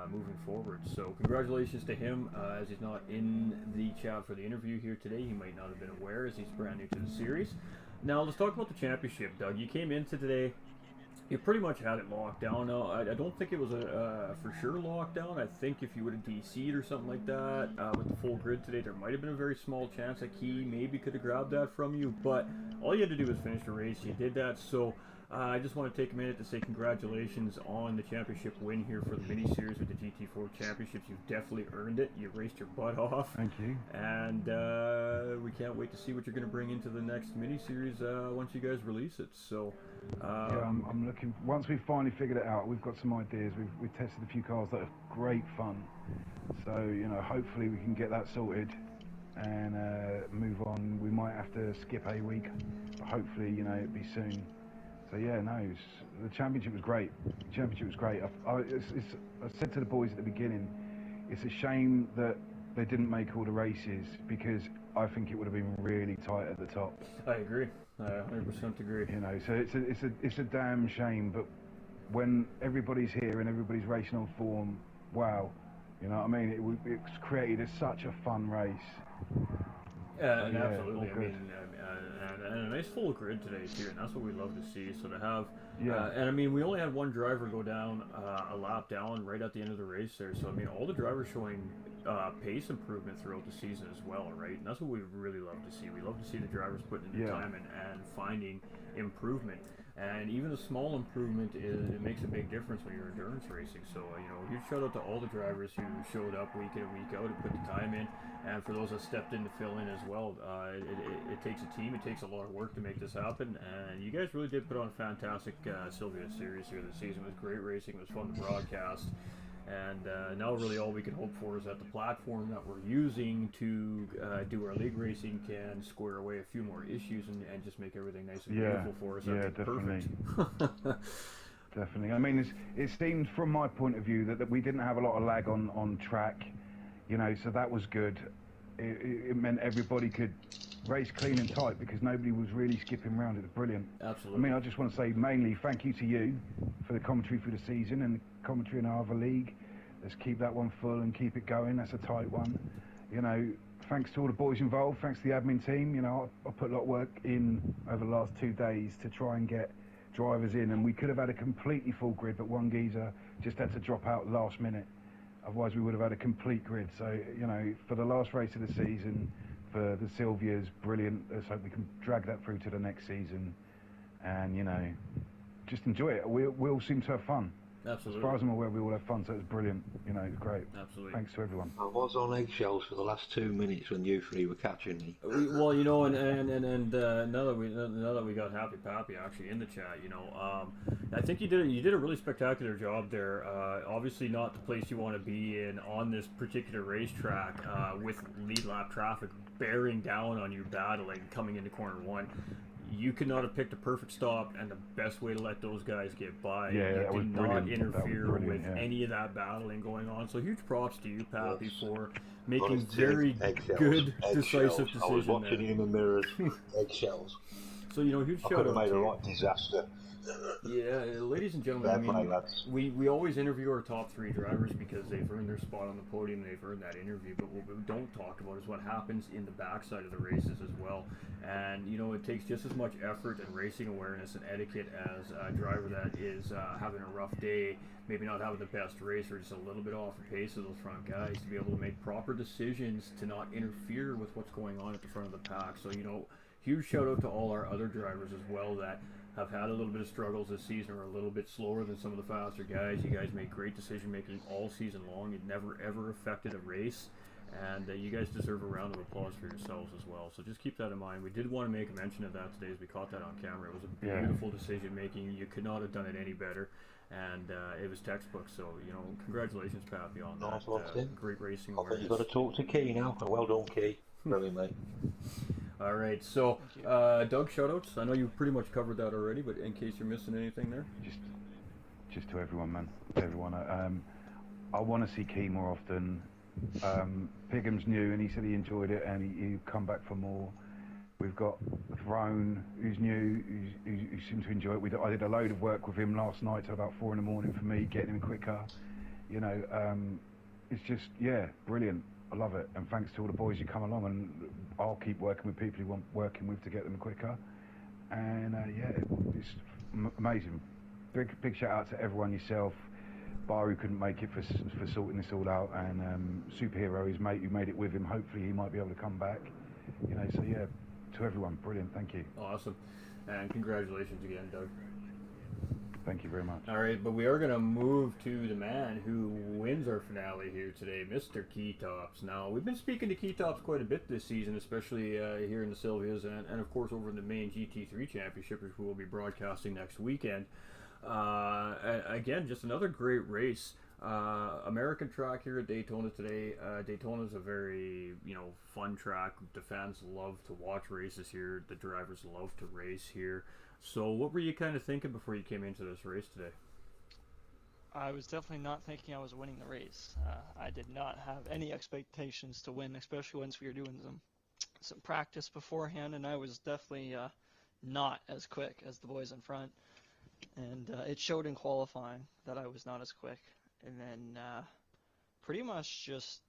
moving forward. So congratulations to him, as he's not in the chat for the interview here today. He might not have been aware, as he's brand new to the series. Now let's talk about the championship. Doug, you came into today, you pretty much had it locked down. Now, I don't think it was a for sure lockdown. I think if you would have DC'd or something like that with the full grid today, there might have been a very small chance that Key maybe could have grabbed that from you. But all you had to do was finish the race. You did that. So I just want to take a minute to say congratulations on the championship win here for the mini-series with the GT4 Championships. You've definitely earned it. You raced your butt off. Thank you. And we can't wait to see what you're going to bring into the next mini-series once you guys release it. So yeah, I'm looking. Once we've finally figured it out, we've got some ideas. We've tested a few cars that are great fun. So you know, hopefully we can get that sorted and move on. We might have to skip a week, but hopefully, you know, it'll be soon. So yeah, no, the championship was great. The championship was great. I said to the boys at the beginning, it's a shame that they didn't make all the races, because I think it would have been really tight at the top. I agree. I 100% agree. You know, so it's a damn shame. But when everybody's here and everybody's racing on form, wow, you know what I mean? It's created such a fun race. And yeah, absolutely. I good. mean, and a nice full grid today too, and that's what we love to see. So to have, Yeah. and I mean, we only had one driver go down a lap down right at the end of the race there. So I mean, all the drivers showing pace improvement throughout the season as well, right? And that's what we really love to see. We love to see the drivers putting in the time and finding improvement. And even a small improvement, it makes a big difference when you're endurance racing. So, you know, huge shout out to all the drivers who showed up week in and week out and put the time in. And for those that stepped in to fill in as well. It takes a team, it takes a lot of work to make this happen. And you guys really did put on a fantastic Silvia series here this season. It was great racing, it was fun to broadcast. And now really all we can hope for is that the platform that we're using to do our league racing can square away a few more issues and just make everything nice and beautiful for us. Yeah, definitely. Definitely. I mean, it seemed from my point of view that we didn't have a lot of lag on track, you know, so that was good. It meant everybody could race clean and tight because nobody was really skipping around. It was brilliant. Absolutely. I mean, I just want to say mainly thank you to you for the commentary for the season and the commentary in our other league. Let's keep that one full and keep it going. That's a tight one. You know, thanks to all the boys involved. Thanks to the admin team. You know, I put a lot of work in over the last 2 days to try and get drivers in, and we could have had a completely full grid, but one geezer just had to drop out last minute. Otherwise, we would have had a complete grid. So, you know, for the last race of the season, for the Silvias, brilliant. Let's hope we can drag that through to the next season, and you know, just enjoy it. We all seem to have fun. Absolutely. As far as I'm aware, we all have fun, so it was brilliant. You know, it was great. Absolutely. Thanks to everyone. I was on eggshells for the last 2 minutes when you three were catching me. Well, you know, and now that we got Happy Pappy actually in the chat, you know, I think you did a really spectacular job there. Obviously, not the place you want to be in on this particular racetrack with lead lap traffic bearing down on you, battling coming into corner one. You could not have picked a perfect stop, and the best way to let those guys get by. Yeah, that was did brilliant. not interfere with yeah. any of that battling going on. So huge props to you, Pappy, for making Honestly, very eggshells, good, eggshells. decisive I was decision watching there. you in the mirrors. Eggshells. So, you know, huge I shout could have out made to a you. right disaster. Yeah, ladies and gentlemen, Fair I play, mean, lads. we always interview our top 3 drivers because they've earned their spot on the podium, they've earned that interview, but what we don't talk about is what happens in the backside of the races as well. And, you know, it takes just as much effort and racing awareness and etiquette as a driver that is having a rough day, maybe not having the best race or just a little bit off the pace of those front guys, to be able to make proper decisions to not interfere with what's going on at the front of the pack. So, you know, huge shout out to all our other drivers as well that have had a little bit of struggles this season, or a little bit slower than some of the faster guys. You guys made great decision making all season long. It never ever affected a race, and you guys deserve a round of applause for yourselves as well. So just keep that in mind. We did want to make a mention of that today as we caught that on camera. It was a beautiful decision making. You could not have done it any better, and it was textbook. So, you know, congratulations, Pappy, on Nice that. one, Tim. Great racing I think awareness. you've got to talk to Key now. Well done, Key. Brilliant, mate. All right, so Doug, shoutouts. I know you pretty much covered that already, but in case you're missing anything there, Just to everyone, man. Everyone. I want to see Key more often. Pigham's new, and he said he enjoyed it, and he'd come back for more. We've got Throne, who's new, who seems to enjoy it. I did a load of work with him last night till about 4 in the morning for me, getting him quicker. You know, it's just, yeah, brilliant. I love it, and thanks to all the boys who come along, and I'll keep working with people who want working with to get them quicker. And yeah, it's amazing. Big shout out to everyone, yourself, Bar who couldn't make it for sorting this all out, and Superhero, his mate who made it with him. Hopefully he might be able to come back. You know, so yeah, to everyone, brilliant. Thank you. awesome, and congratulations again, Doug. Thank you very much. All right, but we are going to move to the man who wins our finale here today, Mr. Keytops. Now, we've been speaking to Keytops quite a bit this season, especially here in the Silvias, and of course over in the main GT3 Championship, which we will be broadcasting next weekend. Again, just another great race. American track here at Daytona today. Daytona is a very, you know, fun track. The fans love to watch races here. The drivers love to race here. So what were you kind of thinking before you came into this race today? I was definitely not thinking I was winning the race. I did not have any expectations to win, especially once we were doing some practice beforehand, and I was definitely not as quick as the boys in front. And it showed in qualifying that I was not as quick. And then pretty much just,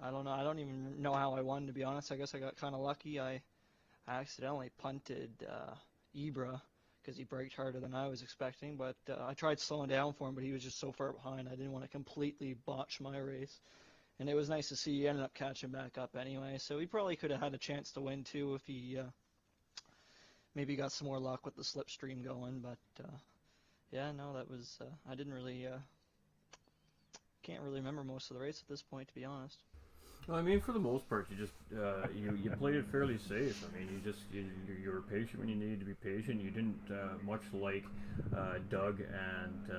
I don't know, I don't even know how I won, to be honest. I guess I got kind of lucky. I accidentally punted Ibra because he braked harder than I was expecting, but I tried slowing down for him, but he was just so far behind. I didn't want to completely botch my race. And it was nice to see he ended up catching back up anyway, so he probably could have had a chance to win too if he maybe got some more luck with the slipstream going, but yeah, no, that was, I didn't really, can't really remember most of the race at this point, to be honest. Well, I mean, for the most part, you just you played it fairly safe. I mean, you were patient when you needed to be patient. You didn't much like Doug and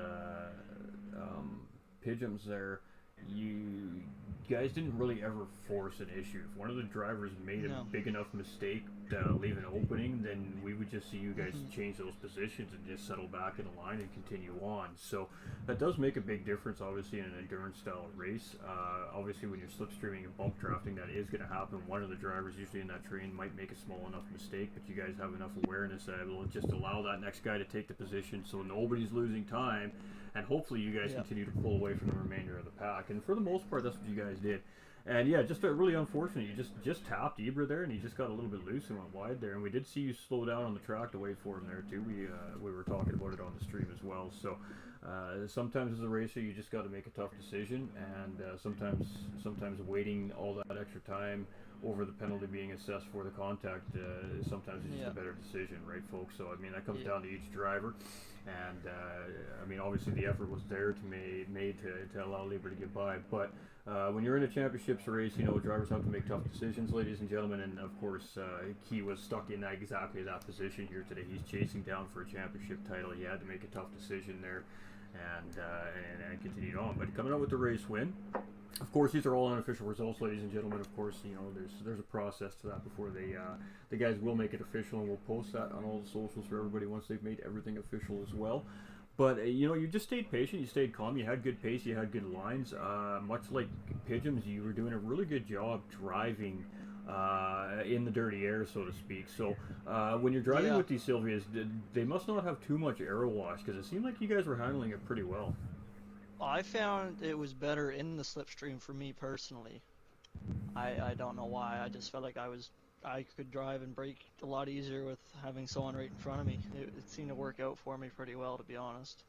Pidgems there. You guys didn't really ever force an issue. If one of the drivers made a big enough mistake to leave an opening, then we would just see you guys change those positions and just settle back in the line and continue on. So that does make a big difference, obviously, in an endurance style race. Obviously, when you're slipstreaming and bump drafting, that is going to happen. One of the drivers usually in that train might make a small enough mistake, but you guys have enough awareness that it will just allow that next guy to take the position so nobody's losing time, and hopefully you guys continue to pull away from the remainder of the pack. And for the most part, that's what you guys did. And yeah, just really unfortunate. You just tapped Ibra there, and he just got a little bit loose and went wide there. And we did see you slow down on the track to wait for him there too. We were talking about it on the stream as well. So sometimes as a racer, you just got to make a tough decision, and sometimes waiting all that extra time over the penalty being assessed for the contact sometimes is just a better decision, right, folks? So I mean, that comes down to each driver. And I mean, obviously the effort was there to made to allow Libra to get by, but when you're in a championships race, you know, drivers have to make tough decisions, ladies and gentlemen, and of course Key was stuck in exactly that position here today. He's chasing down for a championship title. He had to make a tough decision there, and continued on. But coming out with the race win. Of course, these are all unofficial results, ladies and gentlemen. Of course, you know, there's a process to that before the guys will make it official, and we'll post that on all the socials for everybody once they've made everything official as well. But you know, you just stayed patient, you stayed calm, you had good pace, you had good lines. Much like Pidgems, you were doing a really good job driving in the dirty air, so to speak. So when you're driving with these Silvias, they must not have too much aero wash, because it seemed like you guys were handling it pretty well. I found it was better in the slipstream for me personally. I don't know why. I just felt like I could drive and brake a lot easier with having someone right in front of me. It seemed to work out for me pretty well, to be honest.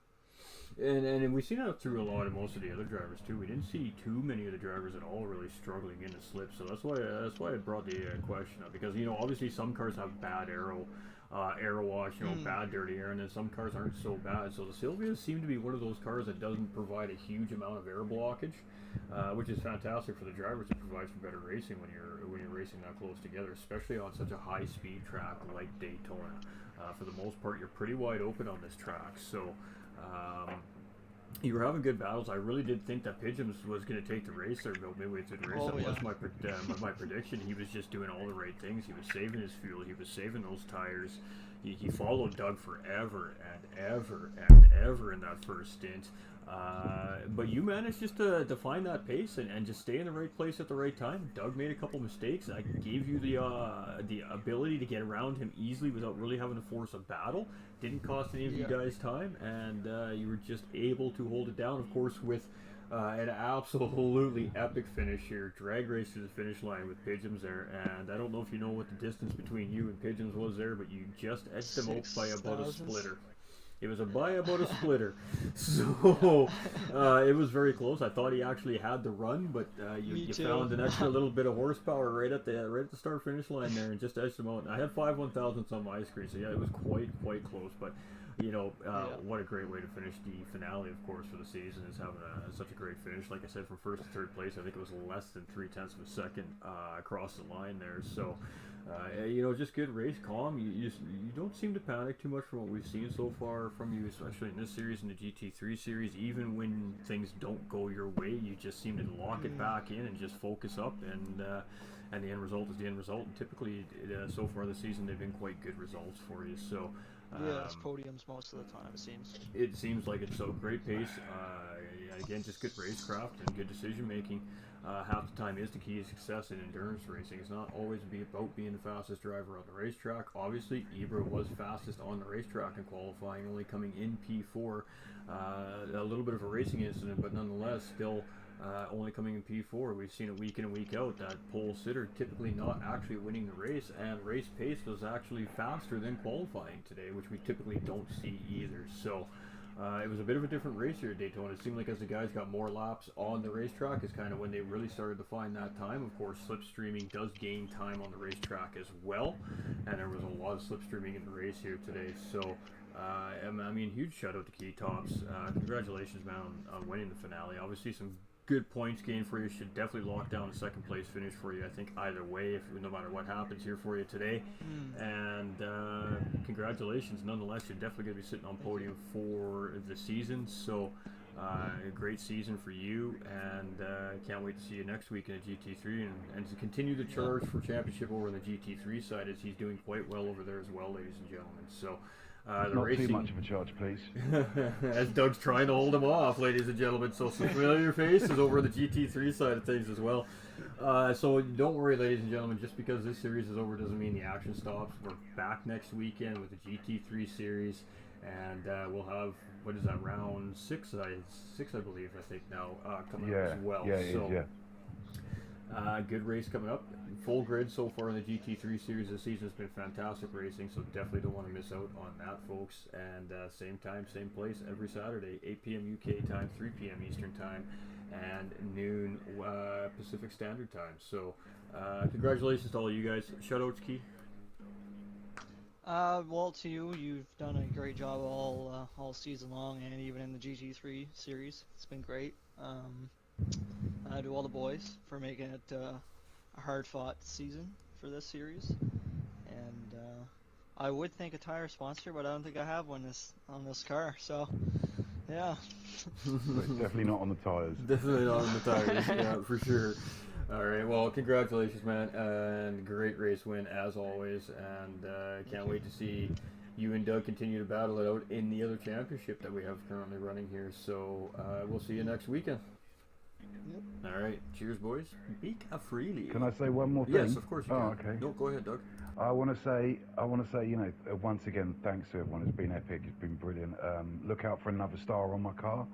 And we've seen that through a lot of most of the other drivers too. We didn't see too many of the drivers at all really struggling in the slip. So that's why I brought the question up, because you know, obviously some cars have bad aero wash, you know, bad dirty air, and then some cars aren't so bad. So the Silvias seem to be one of those cars that doesn't provide a huge amount of air blockage, which is fantastic for the drivers. It provides for better racing when you're racing that close together, especially on such a high speed track like Daytona. For the most part, you're pretty wide open on this track. So you were having good battles. I really did think that Pigeons was going to take the race there about midway through the race. That was my prediction. He was just doing all the right things. He was saving his fuel. He was saving those tires. He followed Doug forever and ever and ever in that first stint. But you managed just to find that pace and just stay in the right place at the right time. Doug made a couple mistakes. I gave you the ability to get around him easily without really having to force a battle. Didn't cost any of you guys time, and you were just able to hold it down, of course, with an absolutely epic finish here. Drag race to the finish line with Pigeons there, and I don't know if you know what the distance between you and Pigeons was there, but you just edged him out by about a splitter. It was by about a splitter, so it was very close. I thought he actually had the run, but you found an extra little bit of horsepower right at the start finish line there, and just edged him out. And I had 5 1,000ths on my screen, so yeah, it was quite close. But you know, what a great way to finish the finale, of course, for the season, is having such a great finish. Like I said, from first to third place, I think it was less than 0.3 of a second across the line there. So. You know, just good race, calm. You don't seem to panic too much from what we've seen so far from you, especially in this series and the GT3 series. Even when things don't go your way, you just seem to lock it back in and just focus up, and the end result is the end result. And typically, so far this season, they've been quite good results for you. So it's podiums most of the time, it seems. It seems like it's so great pace. Again, just good racecraft and good decision making. Half the time is the key to success in endurance racing. It's not always about being the fastest driver on the racetrack. Obviously, Ibra was fastest on the racetrack in qualifying, only coming in P4. A little bit of a racing incident, but nonetheless, still only coming in P4. We've seen it week in and week out. That pole sitter typically not actually winning the race, and race pace was actually faster than qualifying today, which we typically don't see either. So. It was a bit of a different race here at Daytona. It seemed like as the guys got more laps on the racetrack is kind of when they really started to find that time. Of course, slipstreaming does gain time on the racetrack as well, and there was a lot of slipstreaming in the race here today. So, I mean, huge shout out to Key Tops. Congratulations, man, on winning the finale. Obviously, some good points gained for you. Should definitely lock down a second place finish for you, I think, either way, no matter what happens here for you today. And congratulations nonetheless. You're definitely going to be sitting on podium for the season. So a great season for you, and can't wait to see you next week in a GT3 and to continue the charge for championship over on the GT3 side, as he's doing quite well over there as well, ladies and gentlemen. So not racing... too much of a charge, please. As Doug's trying to hold him off, ladies and gentlemen. So some familiar faces over the GT3 side of things as well. So don't worry, ladies and gentlemen. Just because this series is over doesn't mean the action stops. We're back next weekend with the GT3 series, and we'll have, what is that, round 6, I believe, I think now, coming up as well. Good race coming up. Full grid so far in the GT3 series this season. Has been fantastic racing, so definitely don't want to miss out on that, folks. And same time, same place every Saturday, 8 p.m. UK time, 3 p.m. Eastern time, and noon Pacific Standard Time. So congratulations to all of you guys. Shoutouts, Key. Well, to you, you've done a great job all season long, and even in the GT3 series. It's been great. To all the boys for making it a hard-fought season for this series, and I would think a tire sponsor, but I don't think I have one on this car. So, yeah. Definitely not on the tires. Definitely not on the tires. Yeah, for sure. All right. Well, congratulations, man, and great race win as always. And can't wait to see you and Doug continue to battle it out in the other championship that we have currently running here. So we'll see you next weekend. All right. Cheers, boys. Speak freely. Can I say one more thing? Yes, of course you can. Okay. No, go ahead, Doug. I want to say, you know, once again, thanks to everyone. It's been epic. It's been brilliant. Look out for another star on my car,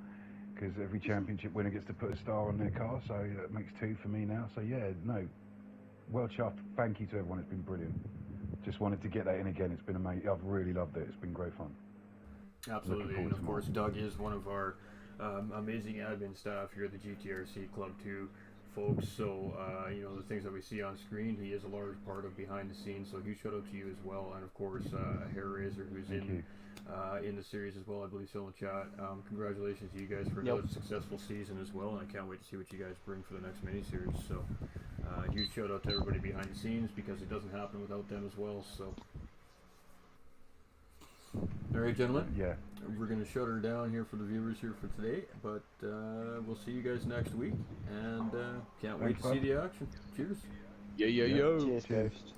because every championship winner gets to put a star on their car. So that makes 2 for me now. So yeah, no, well chuffed. Thank you to everyone. It's been brilliant. Just wanted to get that in again. It's been amazing. I've really loved it. It's been great fun. Absolutely, and of course, Doug is one of our amazing admin staff here at the GTRC Club too, folks. So you know, the things that we see on screen, he is a large part of behind the scenes. So huge shout out to you as well, and of course, Hair Razor, who's in the series as well. I believe still in chat. Congratulations to you guys for another successful season as well, and I can't wait to see what you guys bring for the next mini-series. So huge shout out to everybody behind the scenes, because it doesn't happen without them as well. So. All right, gentlemen. Yeah. We're going to shut her down here for the viewers here for today, but we'll see you guys next week, and can't wait to see the action. Cheers. Cheers, Ghost.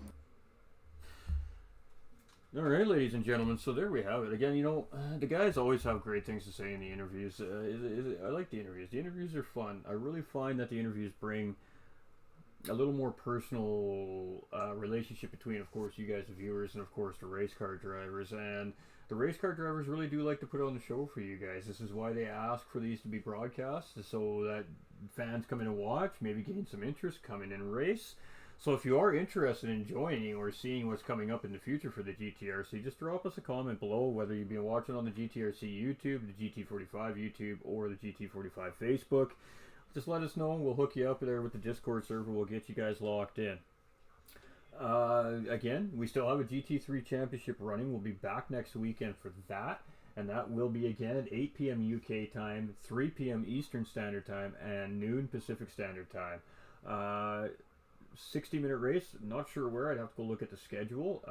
All right, ladies and gentlemen, so there we have it. Again, you know, the guys always have great things to say in the interviews. I like the interviews. The interviews are fun. I really find that the interviews bring a little more personal relationship between, of course, you guys, the viewers, and of course the race car drivers. And the race car drivers really do like to put on the show for you guys. This is why they ask for these to be broadcast, so that fans come in and watch, maybe gain some interest, come in and race. So if you are interested in joining or seeing what's coming up in the future for the GTRC, just drop us a comment below, whether you've been watching on the GTRC YouTube, the GT45 YouTube, or the GT45 Facebook. Just let us know, and we'll hook you up there with the Discord server. We'll get you guys locked in. Again, we still have a GT3 Championship running. We'll be back next weekend for that. And that will be again at 8 p.m. UK time, 3 p.m. Eastern Standard Time, and noon Pacific Standard Time. 60-minute race. Not sure where. I'd have to go look at the schedule.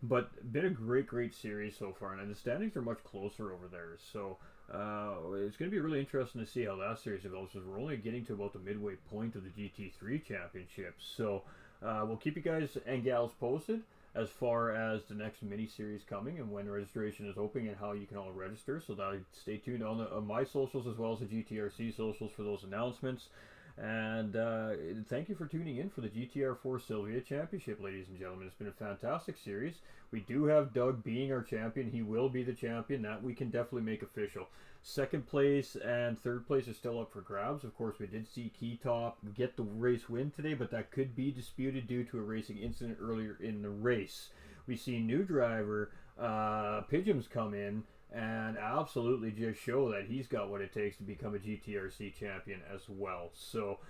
But been a great series so far. And the standings are much closer over there. So it's going to be really interesting to see how that series develops, because we're only getting to about the midway point of the GT3 Championship. So we'll keep you guys and gals posted as far as the next mini-series coming and when registration is opening and how you can all register. So stay tuned on my socials as well as the GTRC socials for those announcements. And thank you for tuning in for the GTR4 Silvia Championship, ladies and gentlemen. It's been a fantastic series. We do have Doug being our champion. He will be the champion. That we can definitely make official. Second place and third place are still up for grabs. Of course, we did see Keytop get the race win today, but that could be disputed due to a racing incident earlier in the race. We see new driver Pidgeons come in and absolutely just show that he's got what it takes to become a GTRC champion as well. So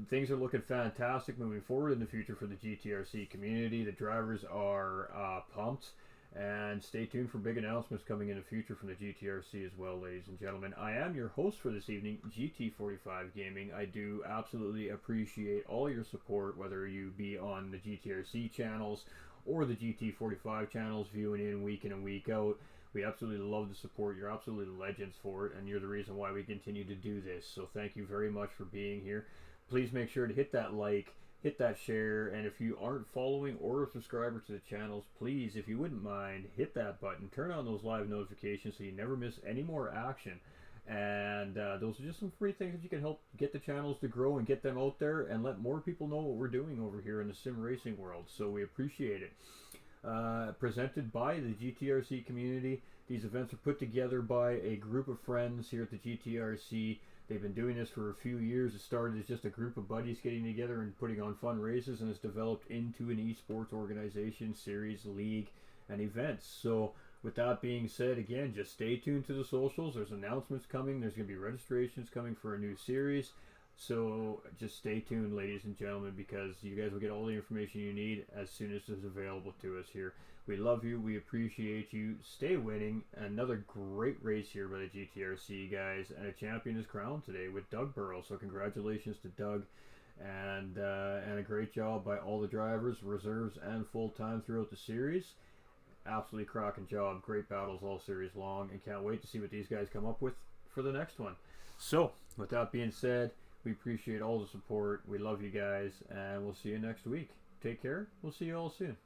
things are looking fantastic moving forward in the future for the GTRC community. The drivers are pumped, and stay tuned for big announcements coming in the future from the GTRC as well, ladies and gentlemen. I am your host for this evening, GT45 Gaming. I do absolutely appreciate all your support, whether you be on the GTRC channels or the GT45 channels, viewing in week and out. We absolutely love the support. You're absolutely legends for it, and you're the reason why we continue to do this. So thank you very much for being here. Please make sure to hit that like, hit that share, and if you aren't following or a subscriber to the channels, please, if you wouldn't mind, hit that button. Turn on those live notifications so you never miss any more action. And those are just some free things that you can help get the channels to grow and get them out there and let more people know what we're doing over here in the sim racing world. So we appreciate it. Presented by the GTRC community. These events are put together by a group of friends here at the GTRC. They've been doing this for a few years. It started as just a group of buddies getting together and putting on fun races, and it's developed into an esports organization, series, league, and events. So with that being said, again, just stay tuned to the socials. There's announcements coming. There's going to be registrations coming for a new series. So just stay tuned, ladies and gentlemen, because you guys will get all the information you need as soon as it's available to us here. We love you. We appreciate you. Stay winning. Another great race here by the GTRC guys, and a champion is crowned today with Doug Burrow. So congratulations to Doug, and a great job by all the drivers, reserves, and full-time throughout the series. Absolutely cracking job. Great battles all series long, and can't wait to see what these guys come up with for the next one. So with that being said, we appreciate all the support. We love you guys, and we'll see you next week. Take care. We'll see you all soon.